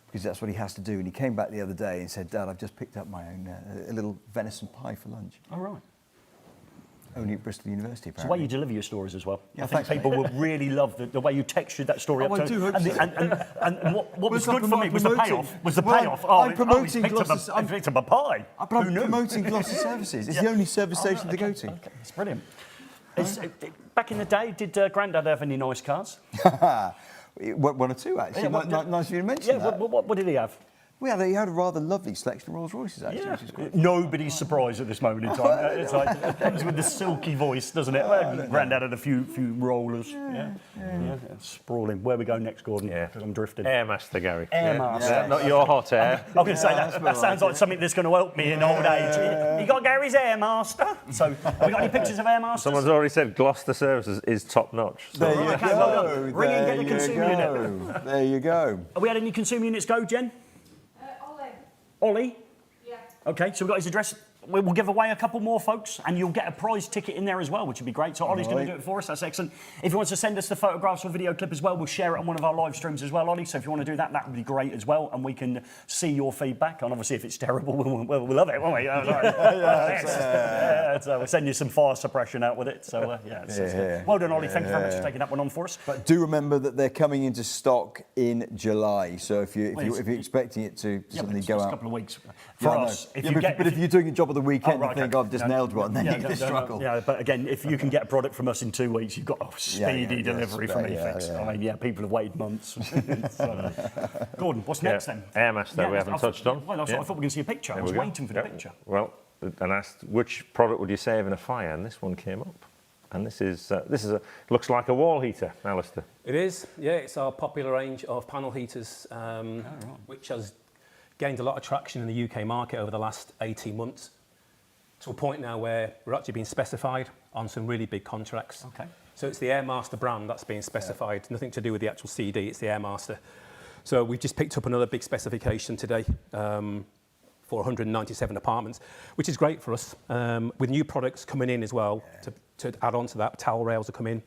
Because that's what he has to do. And he came back the other day and said, Dad, I've just picked up my own a little venison pie for lunch. All right. Only at Bristol University, It's the way apparently. you deliver your stories as well. Yeah, I think thanks, people will really love the way you textured that story Oh, up I to do hope and, so. and what was Well, good for me was the promoting- payoff. Was the well, payoff? I'm he's promoting picked up Gloucester- I picked up a pie. But I'm Who knew? promoting Gloucester Services. It's the only service station to go to. Okay, that's brilliant. Back in the day, did Grandad have any nice cars? One or two, actually. Yeah, well, Nice of you to mention that. What did he have? Well, he had a rather lovely selection of Rolls Royces, actually. Which is good. Nobody's surprised at this moment in time. It's like, it comes with the silky voice, doesn't it? Well, Grandad had a few rollers. Yeah. Sprawling. Where we go next, Gordon? Yeah. Because I'm drifting. Airmaster, Gary. Airmaster. Yeah, not your hot air. I'm going to say that sounds like something that's going to help me in old age. You got Gary's Airmaster. So, have we got any pictures of Airmasters? Someone's already said Gloucester Services is top notch. So. There you Okay, well go. done. Ring in, get the consumer unit. There you go. Have we had any consumer units go, Jen? Ollie? Yeah. Okay, so we've got his address. We'll give away a couple more, folks, and you'll get a prize ticket in there as well, which would be great. So Ollie's going to do it for us. That's excellent. If he wants to send us the photographs or video clip as well, we'll share it on one of our live streams as well, Ollie. So if you want to do that, that would be great as well, and we can see your feedback. And obviously, if it's terrible, we'll love it, won't we? So we'll send you some fire suppression out with it. So well done, Ollie. Thank you very much for taking that one on for us. But do remember that they're coming into stock in July. So if you're expecting it to suddenly go just out a couple of weeks for us. But if you're doing a job of the weekend and think, I've just nailed one, then you're going to struggle. Yeah, but again, if you can get a product from us in 2 weeks, you've got a speedy delivery from eFIXX. yeah. I mean, people have waited months. So, Gordon, what's next then? Airmaster, we haven't touched on. Well, I thought we were going to see a picture. I was waiting for the picture. Well, and asked which product would you save in a fire, and this one came up. And this is looks like a wall heater, Alistair. It is, yeah. It's our popular range of panel heaters, which has gained a lot of traction in the UK market over the last 18 months, to a point now where we're actually being specified on some really big contracts. Okay. So it's the Airmaster brand that's being specified, nothing to do with the actual CED, it's the Airmaster. So we've just picked up another big specification today for 197 apartments, which is great for us. With new products coming in as well, to add on to that, towel rails are coming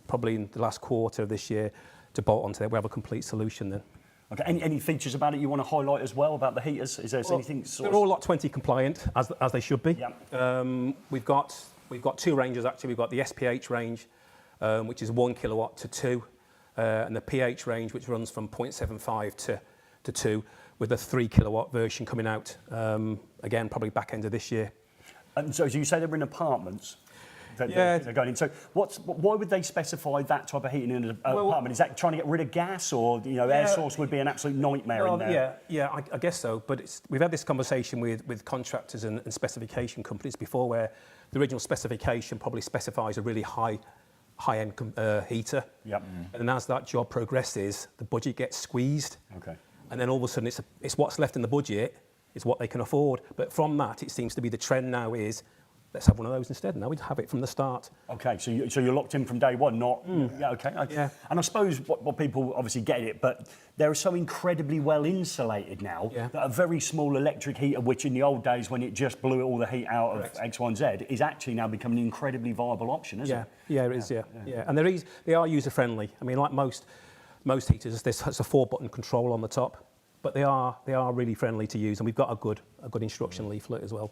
probably in the last quarter of this year to bolt onto that. We have a complete solution then. Okay. Any features about it you want to highlight as well about the heaters? Is there anything? They're all Lot 20 compliant, as they should be. Yeah. We've got 2 ranges actually. We've got the SPH range, which is 1 kilowatt to 2, and the PH range, which runs from 0.75 to 2, with a 3 kilowatt version coming out again probably back end of this year. And so you say they're in apartments. Yeah. They're going in. So why would they specify that type of heating in an apartment? Is that trying to get rid of gas, or air source would be an absolute nightmare in there? I guess so. But we've had this conversation with contractors and specification companies before, where the original specification probably specifies a really high-end heater. Yep. And as that job progresses, the budget gets squeezed. Okay. And then all of a sudden, it's what's left in the budget is what they can afford. But from that, it seems to be the trend now is let's have one of those instead. Now we have it from the start. Okay, so you're locked in from day one, not yeah. Okay, Yeah. And I suppose what people obviously get it, but they're so incredibly well insulated now Yeah. that a very small electric heater, which in the old days when it just blew all the heat out of X, Y, and Z, is actually now becoming an incredibly viable option, isn't it? Yeah, it is. Yeah. And they are user friendly. I mean, like most heaters, there's a 4-button control on the top. But they are really friendly to use, and we've got a good instruction leaflet as well.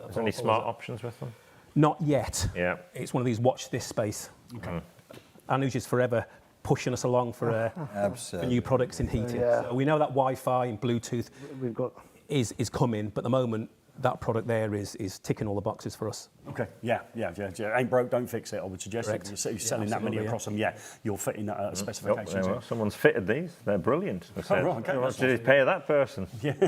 Is there any smart options with them? Not yet. Yeah. It's one of these watch this space. Okay. Anuj is forever pushing us along for new products in heating. Yeah. So we know that Wi-Fi and Bluetooth We've got is coming, but at the moment that product there is ticking all the boxes for us. Okay, yeah. Ain't broke, don't fix it, I would suggest. Correct. If you're selling that many absolutely, across them, you're fitting that specifications. Oh, someone's fitted these. They're brilliant. They said. right, okay, Why that's don't you pay that person? It's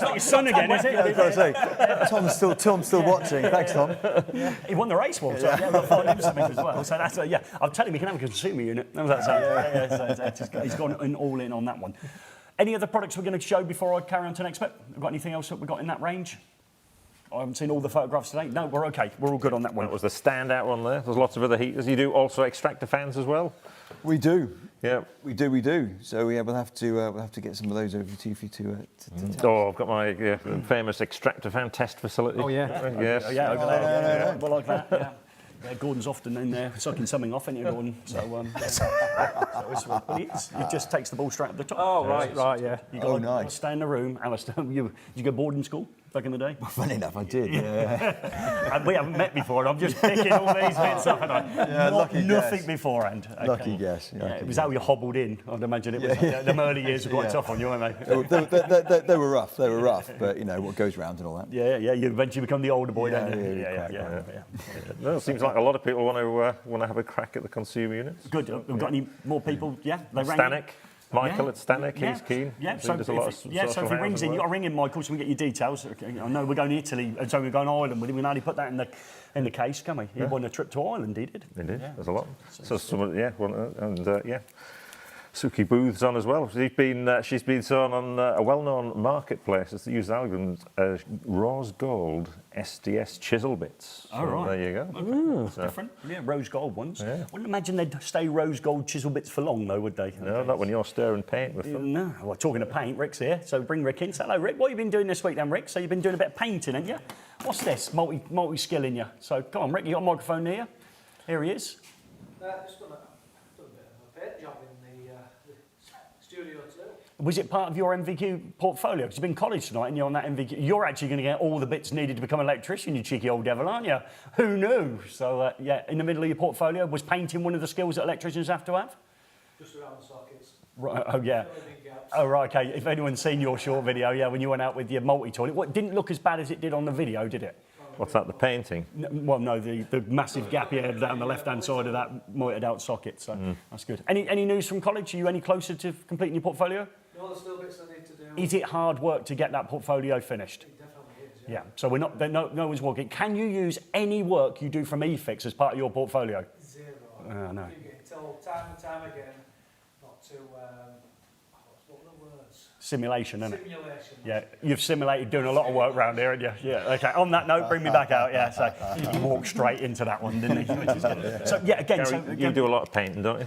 not your son again, is it? I've got to say, Tom's still watching. Thanks, Tom. He won the race war, so yeah, we'll find him something as well. So that's I'm telling him he can have a consumer unit. How's that sound? So he's gone all in on that one. Any other products we're going to show before I carry on to the next bit? We've got anything else that we've got in that range? I haven't seen all the photographs today. No, we're okay. We're all good on that one. That was the standout one there. There's lots of other heaters. You do also extractor fans as well? We do. Yeah. We do. So we'll have to get some of those over to you for you to test. Oh, I've got my famous extractor fan test facility. Oh, yeah. Yes. Yeah, over there. Yeah. Well, like that. Yeah. Yeah, Gordon's often in there sucking something off, isn't he, Gordon? So, it just takes the ball straight up the top. Oh, right, yeah. You got to stay in the room. Alistair, did you go boarding school back in the day? Well, funny enough, I did. Yeah. And we haven't met before, and I'm just picking all these bits up, and nothing guess. beforehand. Okay. Lucky guess. Yeah, it was how you hobbled in. I'd imagine it was. Them early years were quite tough on you, weren't they? They were rough. They were rough, but you know what goes round and all that. Yeah. You eventually become the older boy, don't you? Yeah. No, it seems like a lot of people want to have a crack at the consumer units. Good. We've got any more people? Yeah, they rang. Stanek. Michael at Stanek, he's keen. Yeah, so so if he rings in, you've got to ring in, Michael, so we get your details. Okay, I know we're going to Italy, and so we're going to Ireland. We can only put that in the case, can we? He won a trip to Ireland, he did. He did. There's a lot. So someone, Suki Booth's on as well. She's been shown on a well-known marketplace. It's the used algorithms, rose gold SDS chisel bits. So right. There you go. Okay. Different. Yeah, rose gold ones. Yeah. Wouldn't imagine they'd stay rose gold chisel bits for long, though, would they? No, not when you're stirring paint with them. No. Well, talking of paint, Rick's here, so bring Rick in. So, hello, Rick. What have you been doing this week, then, Rick? So you've been doing a bit of painting, haven't you? What's this? Multi-skill in you. So come on, Rick. You got a microphone near? Here he is. Just done a bit of a paint job in the studio too. Was it part of your MVQ portfolio? Because you've been in college tonight and you're on that MVQ. You're actually going to get all the bits needed to become an electrician, you cheeky old devil, aren't you? Who knew? So, in the middle of your portfolio, was painting one of the skills that electricians have to have? Just around the sockets. Right, oh, yeah. No big gaps. Oh, right, okay. If anyone's seen your short video, when you went out with your multi-tool, it didn't look as bad as it did on the video, did it? What's that, the painting? Well, no, the massive gap you had down the left-hand side of that moitored out socket, so that's good. Any news from college? Are you any closer to completing your portfolio? No, there's still bits I need to do. Is it hard work to get that portfolio finished? It definitely is, Yeah, so we're not, no one's working. Can you use any work you do from eFIXX as part of your portfolio? Zero. No. You get told time and time again not to, what were the words? Simulation, isn't it? Simulation. Yeah, you've simulated doing a lot of work around here, haven't you? Yeah, okay. On that note, bring me back out, yeah. So he walked straight into that one, didn't he? Which is good. So, yeah, again... Gary, you do a lot of painting, don't you?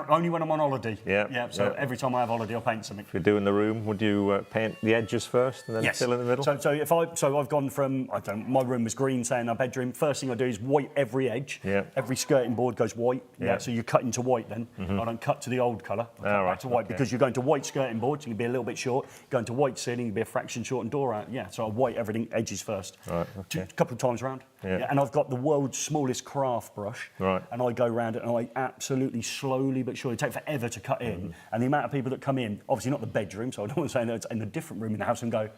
Only when I'm on holiday. Yeah. So every time I have holiday, I'll paint something. If you're doing the room, would you paint the edges first and then fill in the middle? So I've gone from my room was green, say in our bedroom. First thing I do is white every edge. Yeah. Every skirting board goes white. Yeah. So you cut into white then. I don't cut to the old colour. I cut back to white because you're going to white skirting boards. You can be a little bit short. Going to white ceiling, you can be a fraction short and door out. Yeah. So I white everything edges first. Right. Okay. A couple of times round. Yeah. And I've got the world's smallest craft brush. Right. And I go round it and I absolutely slowly but surely take forever to cut in. And the amount of people that come in, obviously not the bedroom, so I don't want to say that it's in a different room in the house and go,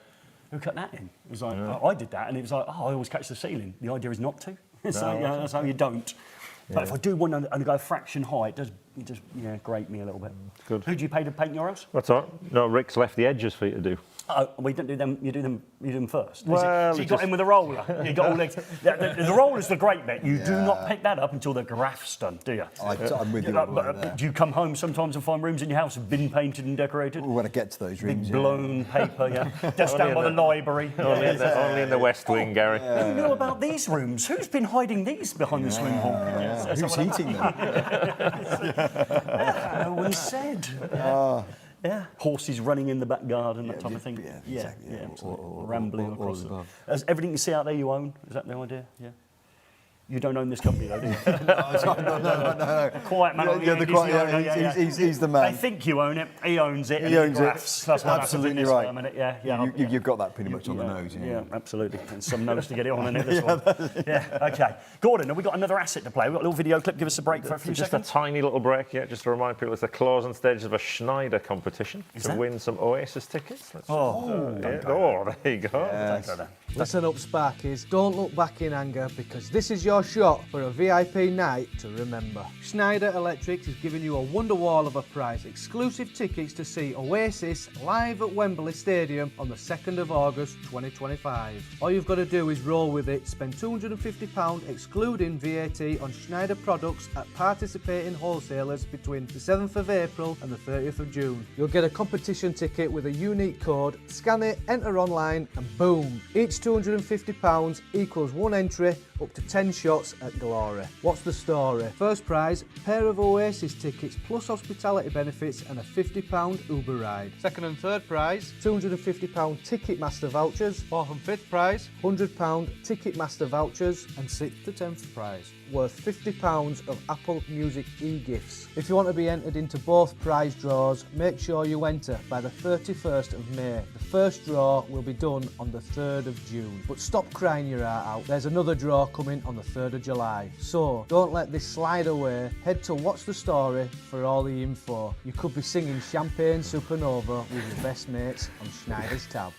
who cut that in? It was like, I did that, and it was like, I always catch the ceiling. The idea is not to. So that's how you don't. But if I do one and go a fraction high, it does grate me a little bit. Good. Who do you pay to paint your house? That's all right. No, Rick's left the edges for you to do. Oh, we don't do them. You do them first. Well, so you got in with a roller. You got all legs. The roller's the great bit. You do not pick that up until the graph's done, do you? I'm with you. on that. Do you come home sometimes and find rooms in your house have been painted and decorated? When I get to those rooms, Big blown paper, yeah. Just down by the library. Only in the West Wing, Gary. Who knew about these rooms? Who's been hiding these behind the swimming pool? Who's heating them? No one said. Yeah, horses running in the back garden, that type of thing. Yeah, exactly. Absolutely. Rambling all across. above. Everything you see out there you own? Is that the idea? Yeah. You don't own this company though, do you? No. Quiet man. He's the man. They think you own it. He owns it. He owns it. That's what Absolutely happens in right. this firm, yeah. You've got that pretty much on the nose. Yeah, absolutely. And some nose to get it on in it, this one. Yeah, okay. Gordon, have we got another asset to play? We've got a little video clip. Give us a break for a few Just seconds. a tiny little break, just to remind people, it's the closing stages of a Schneider competition to win some Oasis tickets. There you go. Listen up, Sparkies. Don't look back in anger, because this is your shot for a VIP night to remember. Schneider Electric is giving you a wonder wall of a prize. Exclusive tickets to see Oasis live at Wembley Stadium on the 2nd of August 2025. All you've got to do is roll with it. Spend £250 excluding VAT on Schneider products at participating wholesalers between the 7th of April and the 30th of June. You'll get a competition ticket with a unique code. Scan it, enter online, and boom! Each £250 equals one entry up to 10 shots at Glory. What's the story? First prize, pair of Oasis tickets plus hospitality benefits and a £50 Uber ride. Second and third prize, £250 Ticketmaster vouchers. Fourth and fifth prize, £100 Ticketmaster vouchers. And sixth to 10th prize, worth £50 of Apple Music e-gifts. If you want to be entered into both prize draws, make sure you enter by the 31st of May. The first draw will be done on the 3rd of June. But stop crying your heart out. There's another draw coming on the 3rd of July. So don't let this slide away. Head to What's the Story for all the info. You could be singing Champagne Supernova with your best mates on Schneider's tab.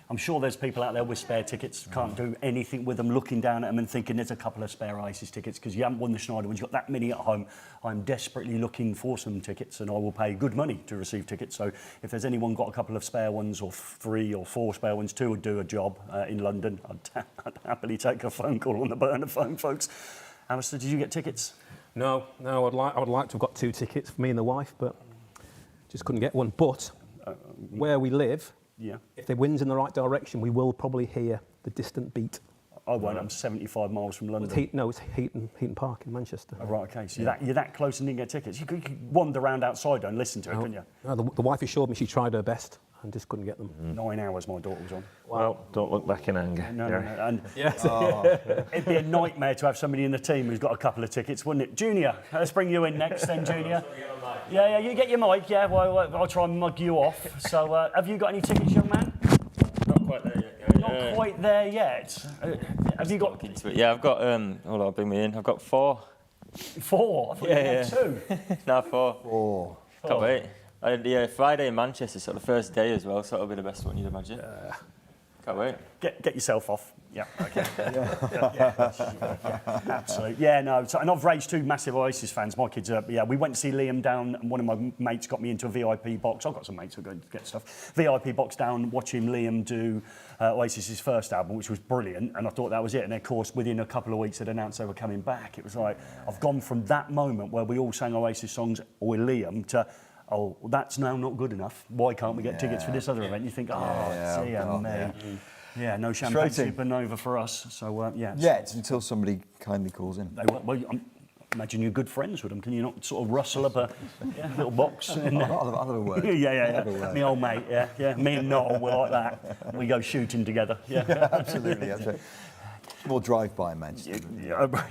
I'm sure there's people out there with spare tickets, can't do anything with them, looking down at them and thinking there's a couple of spare Oasis tickets because you haven't won the Schneider ones. You've got that many at home. I'm desperately looking for some tickets and I will pay good money to receive tickets. So if there's anyone got a couple of spare ones or 3 or 4 spare ones, 2 would do a job in London, I'd happily take a phone call on the burner phone, folks. Alistair, did you get tickets? No, I would like to have got 2 tickets for me and the wife, but just couldn't get one. But where we live, if the wind's in the right direction, we will probably hear the distant beat. I won't. I'm 75 miles from London. It's Heaton Park in Manchester. Oh, right, okay. So you're that close and didn't get tickets. You could wander around outside and listen to it, couldn't you? No, the wife assured me she tried her best and just couldn't get them. 9 hours my daughter was on. Well, don't look back in anger. No. And Yeah. it'd be a nightmare to have somebody in the team who's got a couple of tickets, wouldn't it? Junior, let's bring you in next then, Junior. Yeah, you get your mic. Yeah, well, I'll try and mug you off. So, have you got any tickets, young man? Not quite there yet. Not quite there yet. Have you got Yeah, I've got. Hold on, bring me in. I've got 4. 4? I thought you had 2. No, 4. 4. Can't wait. Friday in Manchester, sort of the first day as well, so that'll be the best one you'd imagine. Can't wait. Get yourself off. Yeah, okay. Absolutely. Yeah, no. So, and I've raised 2 massive Oasis fans. My kids are, we went to see Liam down, and one of my mates got me into a VIP box. I've got some mates who go and get stuff. VIP box down, watching Liam do Oasis's first album, which was brilliant, and I thought that was it. And of course, within a couple of weeks, they'd announced they were coming back. It was like, I've gone from that moment where we all sang Oasis songs with Liam to, oh, that's now not good enough. Why can't we get tickets for this other event? You think, dear me. Yeah, no champagne supernova for us. So, Yet, until somebody kindly calls in. Well, imagine you're good friends with them. Can you not sort of rustle up a little box? And, Other word. yeah. Me old mate, yeah. Me and Noel, we're like that. We go shooting together. Yeah, Absolutely. More drive-by in Manchester. I'm glad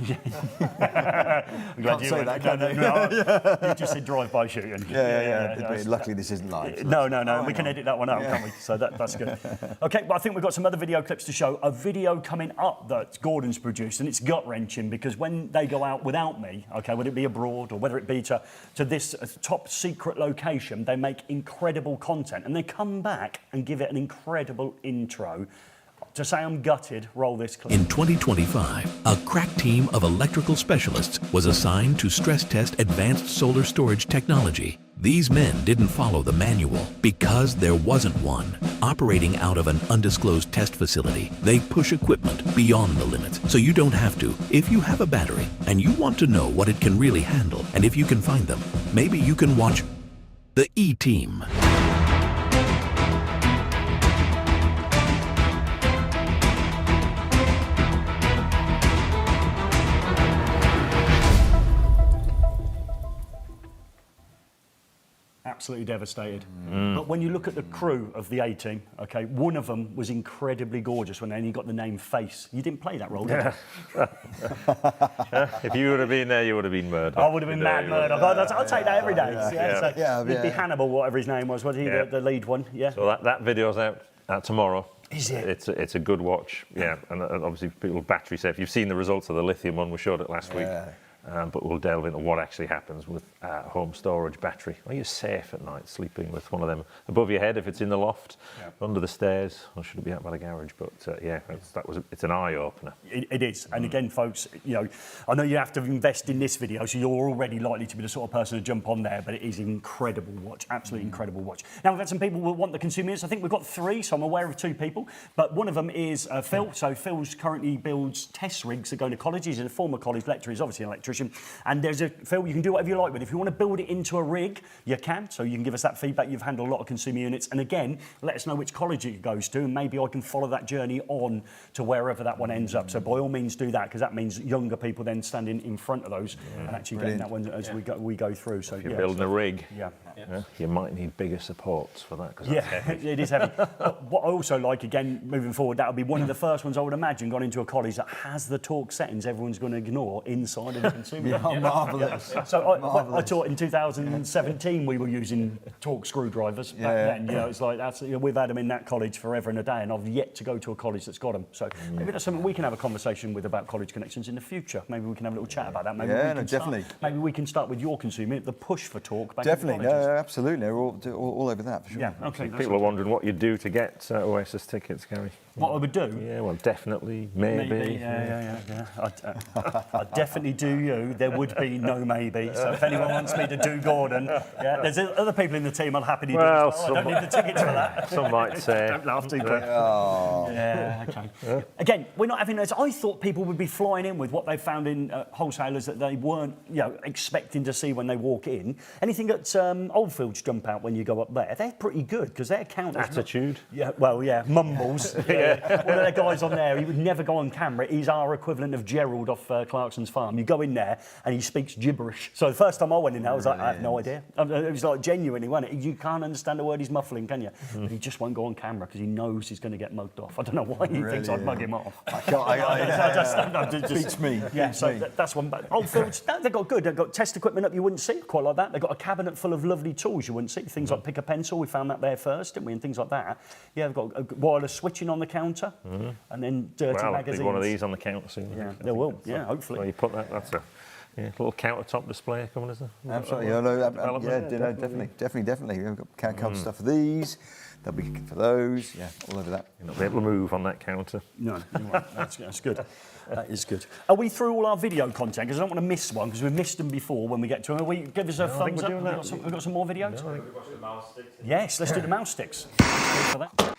you say went. that, No, you just said drive-by shooting. Luckily, this isn't live. So No. We can edit that one out, can't we? So that's good. Okay, but I think we've got some other video clips to show. A video coming up that Gordon's produced, and it's gut-wrenching because when they go out without me, okay, whether it be abroad or whether it be to this top secret location, they make incredible content, and they come back and give it an incredible intro. To say I'm gutted, roll this clip. In 2025, a crack team of electrical specialists was assigned to stress test advanced solar storage technology. These men didn't follow the manual because there wasn't one. Operating out of an undisclosed test facility, they push equipment beyond the limits, so you don't have to. If you have a battery and you want to know what it can really handle, and if you can find them, maybe you can watch the E-Team. Absolutely devastated. But when you look at the crew of the A-Team, okay, one of them was incredibly gorgeous when he got the name Face. You didn't play that role, did you? If you would have been there, you would have been Murdoch. I would have been Mad Murdoch. I'll take that every day. It'd be yeah. Hannibal, whatever his name was he the lead one? Yeah. So that video's out tomorrow. Is it? It's a good watch, yeah. And obviously people battery safe. You've seen the results of the lithium one. We showed it last week. But we'll delve into what actually happens with home storage battery. Are you safe at night sleeping with one of them above your head if it's in the loft, under the stairs, or should it be out by the garage? But it's an eye opener. It is, and again, folks, I know you have to invest in this video, so you're already likely to be the sort of person to jump on there. But it is an incredible watch, absolutely incredible watch. Now we've had some people who want the consumer units. I think we've got 3, so I'm aware of 2 people. But one of them is Phil. So Phil's currently builds test rigs that go to colleges. He's a former college lecturer. He's obviously an electrician. And there's Phil, you can do whatever you like with it. If you want to build it into a rig, you can. So you can give us that feedback. You've handled a lot of consumer units. And again, let us know which college it goes to, and maybe I can follow that journey on to wherever that one ends up. So by all means do that, because that means younger people then standing in front of those and actually getting that one as we go through. So if you're building a rig, Yeah. You might need bigger supports for that. Cause it is heavy. But what I also like, again, moving forward, that'll be one of the first ones I would imagine gone into a college that has the torque settings everyone's going to ignore inside of the consumer. Marvellous. So I taught in 2017 we were using torque screwdrivers back then. It's like we've had them in that college forever and a day, and I've yet to go to a college that's got them. So maybe that's something we can have a conversation with about college connections in the future. Maybe we can have a little chat about that. Maybe definitely. Maybe we can start with your consumer, the push for torque. Definitely, no, absolutely. We're all over that for sure. Yeah, okay. People are wondering what you do to get Oasis tickets, Gary. What I would do? Yeah, well, definitely, maybe. Yeah. I'd definitely do you. There would be no maybe. So if anyone wants me to do Gordon, there's other people in the team I'll happily do. I don't need the tickets for that. Some might say. Don't laugh too quick. Okay. Again, we're not having this. I thought people would be flying in with what they found in wholesalers that they weren't, expecting to see when they walk in. Anything at Oldfields jump out when you go up there? They're pretty good because their counters. Attitude. Mumbles. One of the guys on there, he would never go on camera. He's our equivalent of Gerald off Clarkson's farm. You go in there and he speaks gibberish. So the first time I went in there, I was like, I have no idea. It was like genuinely, wasn't it? You can't understand a word he's muffling, can you? But he just won't go on camera because he knows he's going to get mugged off. I don't know why he thinks I'd mug him off. It beats me. Yeah, so that's one. Oldfields, they've got good. They've got test equipment up you wouldn't see, quite like that. They've got a cabinet full of lovely tools you wouldn't see. Things like pick a pencil, we found that there first, didn't we? And things like that. Yeah, they've got a wireless switching on the counter, and then dirty magazines. One of these on the counter soon. Yeah, there will. Yeah, hopefully. Well, you put that's a little countertop display coming, isn't there? Absolutely. Definitely. We've got counter stuff for these. There'll be for those. Yeah, all over that. You'll not be able to move on that counter. No, that's good. That is good. Are we through all our video content? Because I don't want to miss one, because we've missed them before when we get to them. Give us a thumbs up. We've got some more videos? No, we've got some mouse sticks. Yes, let's do the mouse sticks. Go for that.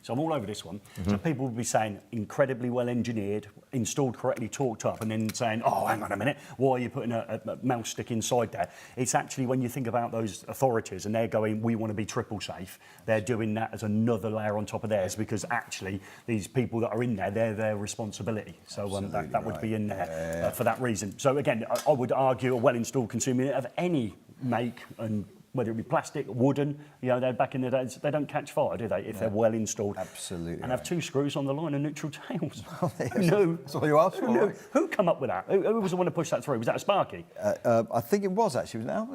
So I'm all over this one. So people will be saying incredibly well engineered, installed correctly, torqued up, and then saying, oh, hang on a minute, why are you putting a mouse stick inside there? It's actually when you think about those authorities and they're going, we want to be triple safe, they're doing that as another layer on top of theirs, because actually these people that are in there, they're their responsibility. So that would be in there for that reason. So again, I would argue a well-installed consumer unit of any make and whether it be plastic, wooden, you know, they're back in the days, they don't catch fire, do they, if they're well installed? Absolutely. And have 2 screws on the line and neutral tails. Yes, No. that's all you asked for. Right? Who come up with that? Who was the one to push that through? Was that a Sparky? I think it was actually. Was now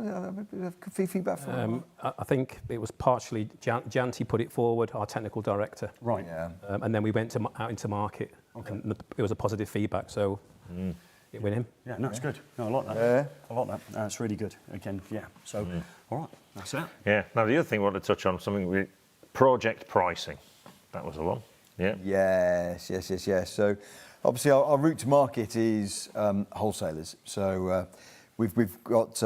feedback from I think it was partially Janty put it forward, our technical director. Right. Yeah. And then we went out into market. Okay. And it was a positive feedback, so it went in. Yeah, no, it's good. No, I like that. Yeah. I like that. That's really good. Again, yeah. So, all right, that's it. Yeah. Now the other thing I want to touch on something project pricing. That was the one. Yeah. Yes. So, obviously, our route to market is wholesalers. So, we've got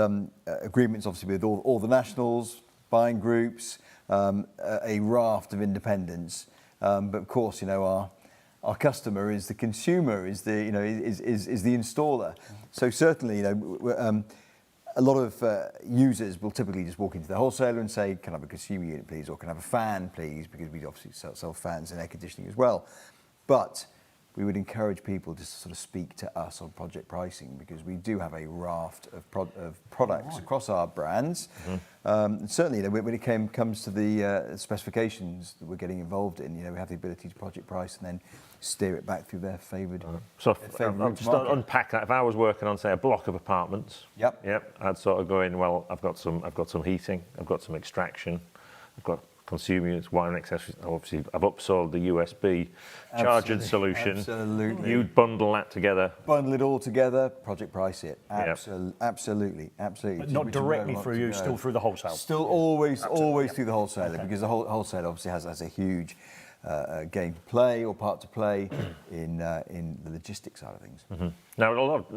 agreements, obviously, with all the nationals, buying groups, a raft of independents. But of course, you know, our customer is the consumer, is the installer. So certainly, you know, a lot of users will typically just walk into the wholesaler and say, "Can I have a consumer unit, please?" or "Can I have a fan, please?" Because we obviously sell fans and air conditioning as well. But we would encourage people to sort of speak to us on project pricing, because we do have a raft of products across our brands. And certainly, you know, when it comes to the specifications that we're getting involved in, you know, we have the ability to project price and then steer it back through their favoured. So favourite I'll route to just market. unpack that. If I was working on, say, a block of apartments, Yep. I'd sort of go in. Well, I've got some heating, I've got some extraction, I've got consumer units, wiring accessories. Obviously, I've upsold the USB charging solution. Absolutely. You'd bundle that together. Bundle it all together, project price it. Yep. Absolutely. But Which not is where directly we want through to you, go. still through the wholesale. Still always through the wholesaler, because the wholesaler obviously has a huge game to play or part to play in the logistics side of things. Now, a lot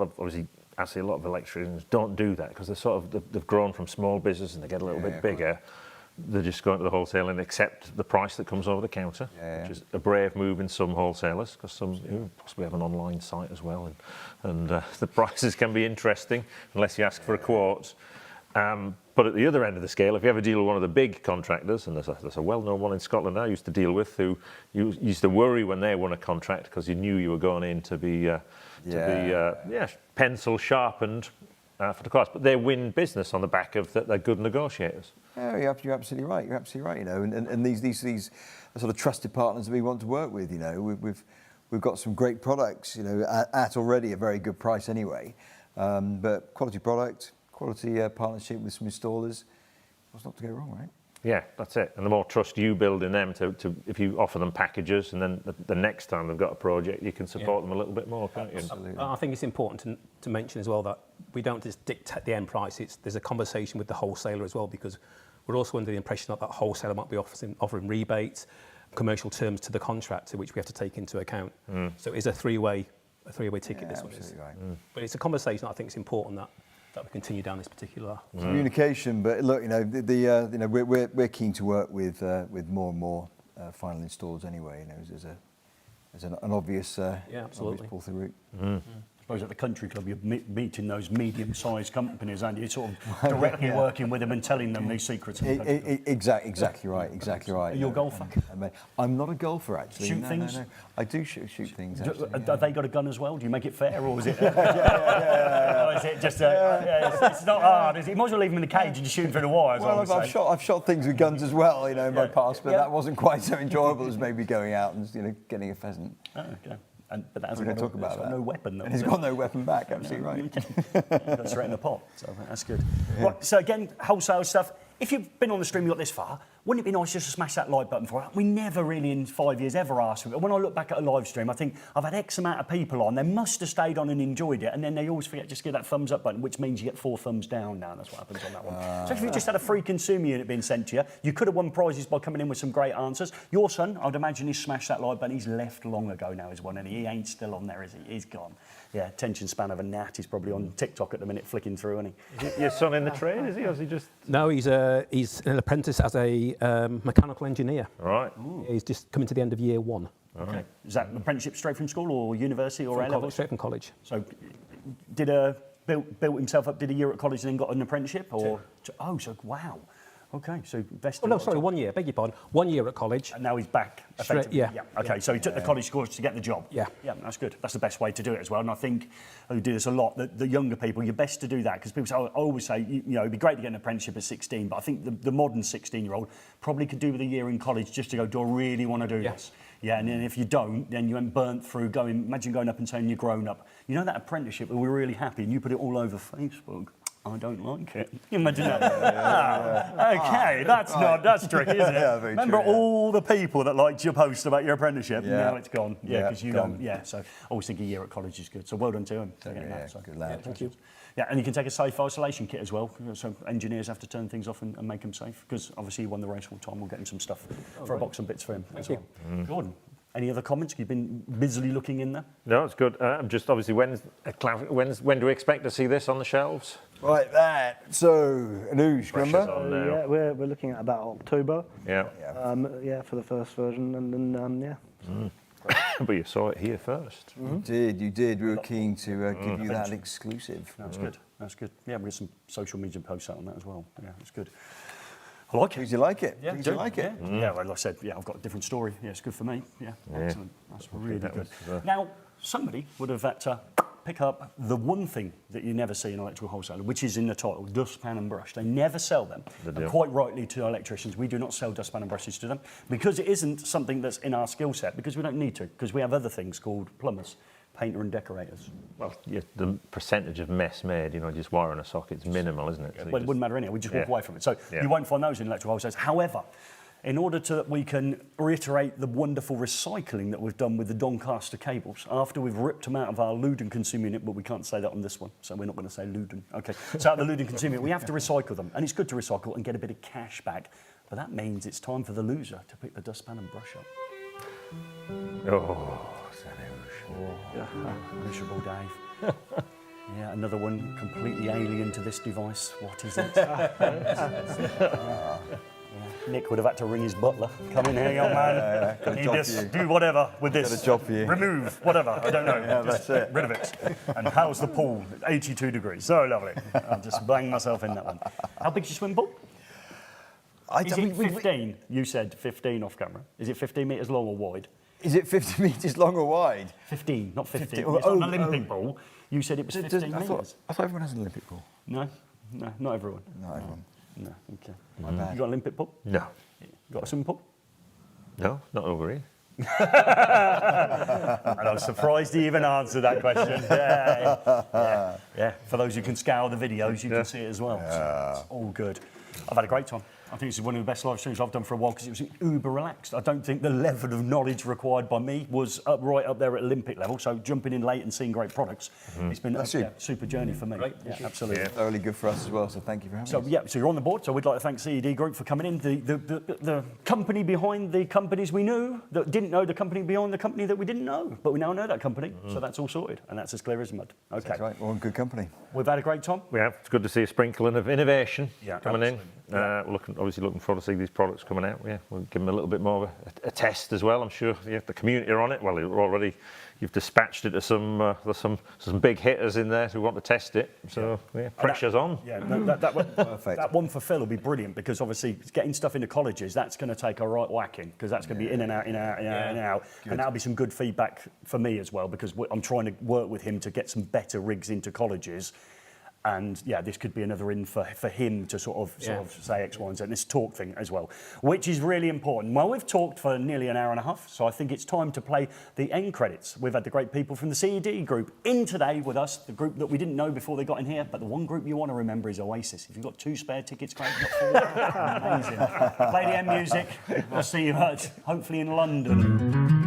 of obviously, I see a lot of electricians don't do that, because they've grown from small business and they get a little bit bigger. They just go into the wholesale and accept the price that comes over the counter, which is a brave move in some wholesalers, because some possibly have an online site as well, and the prices can be interesting unless you ask for a quote. But at the other end of the scale, if you ever deal with one of the big contractors, and there's a well-known one in Scotland I used to deal with, who used to worry when they won a contract, because you knew you were going in to be pencil sharpened for the cost, but they win business on the back of that. They're good negotiators. Yeah, you're absolutely right. You're absolutely right. You know, and these are sort of trusted partners that we want to work with. You know, we've got some great products. You know, at already a very good price anyway. But quality product, quality partnership with some installers. What's not to go wrong, right? Yeah, that's it. And the more trust you build in them, to if you offer them packages, and then the next time they've got a project, you can support them a little bit more, can't you? Absolutely. I think it's important to mention as well that we don't just dictate the end price. There's a conversation with the wholesaler as well, because we're also under the impression that wholesaler might be offering rebates, commercial terms to the contractor, which we have to take into account. So it's a three-way ticket. This one is. Right. But it's a conversation that I think is important that we continue down this particular. Communication, but look, you know, you know, we're keen to work with more and more final installers anyway. You know, as an obvious absolutely. pull through route. I suppose at the country club, you're meeting those medium-sized companies, and you're sort of directly working with them and telling them these secrets. Exactly right. Are you a golfer? I'm not a golfer, actually. Shoot No, things? No. I do shoot things. Actually, Have they got a gun as well? Do you make it fair, or is it? Or is it just? It's not hard. Is it? You might as well leave them in the cage and just shoot them through the wires. Well, I've shot things with guns as well, you know, in my past, but that wasn't quite so enjoyable as maybe going out and getting a pheasant. Oh, okay. But that We're going to talk about that. No weapon, though. And he's got no weapon back. Absolutely right. That's straight in the pot. So that's good. Right. So again, wholesale stuff. If you've been on the stream, you got this far, wouldn't it be nice just to smash that like button for it? We never really in 5 years ever asked for it. When I look back at a live stream, I think I've had X amount of people on. They must have stayed on and enjoyed it, and then they always forget just to get that thumbs up button, which means you get 4 thumbs down now. That's what happens on that one. So if you just had a free consumer unit being sent to you, you could have won prizes by coming in with some great answers. Your son, I'd imagine, he's smashed that like button. He's left long ago now, is one, and he ain't still on there, is he? He's gone. Yeah, attention span of a gnat. He's probably on TikTok at the minute, flicking through, isn't he? Is your son in the trade, is he, or is he just... No, he's an apprentice as a mechanical engineer. Right. He's just coming to the end of year 1. Okay. Is that an apprenticeship straight from school or university or A level? Straight from college. So, built himself up, did a year at college and then got an apprenticeship? Or wow. Okay, so best. Oh, no, sorry, 1 year, beg your pardon. 1 year at college. And now he's back. Straight, effectively. yeah. Okay, so he took the college course to get the job. Yeah. Yeah, that's good. That's the best way to do it as well. And I think we do this a lot. The younger people, you're best to do that because people say, I always say, you know, it'd be great to get an apprenticeship at 16, but I think the modern 16-year-old probably could do with a year in college just to go, do I really want to do this? Yeah, and then if you don't, then you ain't burnt through going. Imagine going up and saying you're grown up. You know that apprenticeship where we're really happy and you put it all over Facebook. I don't like it. Imagine that. Okay, that's tricky, isn't it? Yeah, very Remember true, yeah. all the people that liked your post about your apprenticeship? Yeah. Now it's gone. Yeah, because you gone. don't. Yeah, so I always think a year at college is good. So well done to him. for getting that, so. Good lad. Thank you. Yeah, and you can take a safe isolation kit as well. So engineers have to turn things off and make them safe because obviously he won the race all the time. We'll get him some stuff for a box and bits for him as well. Gordon, any other comments? You've been busily looking in there. No, it's good. Just obviously, when do we expect to see this on the shelves? Right, that. So, Anoush, remember? Pressure's on now. Yeah, we're looking at about October. Yeah. Yeah, for the first version, and then yeah. But you saw it here first. You did. We were keen to give you that exclusive. That's good. That's good. Yeah, we get some social media posts out on that as well. Yeah, it's good. I like it. Did you like it? Yeah, Did you like it? Yeah, well, like I said, yeah, I've got a different story. Yeah, it's good for me. Yeah, excellent. That's really that good. was, Now, somebody would have had to pick up the one thing that you never see in electrical wholesaler, which is in the title, dustpan and brush. They never sell them, and quite rightly to electricians. We do not sell dustpan and brushes to them because it isn't something that's in our skill set, because we don't need to, because we have other things called plumbers, painter and decorators. Well, yeah, the percentage of mess made, you know, just wiring a socket's minimal, isn't it? So Well, it wouldn't matter anyway. We just walk away from it. So you won't find those in electrical wholesalers. However, in order to we can reiterate the wonderful recycling that we've done with the Doncaster cables, after we've ripped them out of our Luden consumer unit, but we can't say that on this one, so we're not going to say Luden. Okay, so out of the Luden consumer unit, we have to recycle them, and it's good to recycle and get a bit of cash back. But that means it's time for the loser to pick the dustpan and brush up. Oh, Miserable Dave. Yeah, another one completely alien to this device. What is it? Nick would have had to ring his butler. Come in here, young man. got a Need job this. for you. Do whatever with this. Got a job for you. Remove whatever. I don't know. Yeah, Just that's it. get rid of it. And how's the pool? 82 degrees. So lovely. I'll just bang myself in that one. How big's your swim pool? Is it 15? You said 15 off camera. Is it 15 metres long or wide? Is it 50 metres long or wide? 15, not 15. 15. It's not an Olympic pool. You said it was 15 I metres. thought everyone has an Olympic pool. No, not everyone. Not everyone. No, okay. My bad. You got an Olympic pool? no. You got a swimming pool? No, not over here. And I was surprised he even answered that question. Yeah. For those who can scour the videos, you can see it as well. So it's all good. I've had a great time. I think this is one of the best live streams I've done for a while because it was uber relaxed. I don't think the level of knowledge required by me was right up there at Olympic level. So jumping in late and seeing great products, it's been a super journey for me. Yeah, absolutely. Thoroughly good for us as well, so thank you for having So us. so you're on the board. So we'd like to thank CED Group for coming in. The company behind the companies we knew that didn't know the company behind the company that we didn't know, but we now know that company. So that's all sorted, and that's as clear as mud. Okay, That's right, we're in good company. we've had a great time. Yeah, it's good to see a sprinkling of innovation coming in. absolutely. We're obviously looking forward to see these products coming out. Yeah, we'll give them a little bit more of a test as well. I'm sure the community are on it. Well, you've dispatched it to there's some big hitters in there who want to test it. So pressure's on. Yeah, that one, Perfect. that one for Phil will be brilliant because obviously getting stuff into colleges, that's going to take a right whacking because that's going to be in and out, and that'll be some good feedback for me as well because I'm trying to work with him to get some better rigs into colleges. And yeah, this could be another in for him to sort of say X, Y, and Z. And this talk thing as well, which is really important. Well, we've talked for nearly an hour and a half, so I think it's time to play the end credits. We've had the great people from the CED Group in today with us, the group that we didn't know before they got in here, but the one group you want to remember is Oasis. If you've got 2 spare tickets, great. Amazing. Play the end music. I'll see you hopefully in London.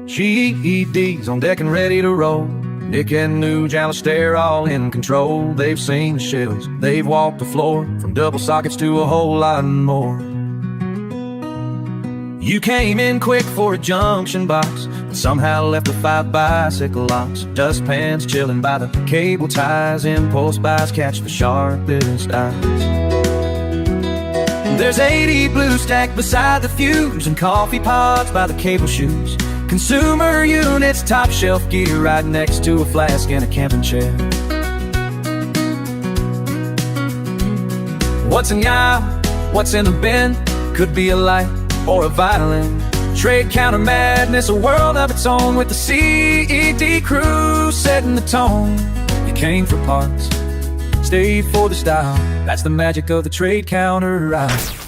CED's on deck and ready to roll. Nick and Nuge, Alistair, all in control. They've seen the shelves, they've walked the floor, from double sockets to a whole lot more. You came in quick for a junction box, but somehow left the 5 bicycle locks. Dustpans chilling by the cable ties, impulse buys catch the sharpest eyes. There's AdBlue stacked beside the fuse, and coffee pots by the cable shoes. Consumer units, top shelf gear right next to a flask and a camping chair. What's in the aisle? What's in the bin? Could be a light or a violin. Trade counter madness, a world of its own, with the CED crew setting the tone. You came for parts, stayed for the style. That's the magic of the trade counter aisle.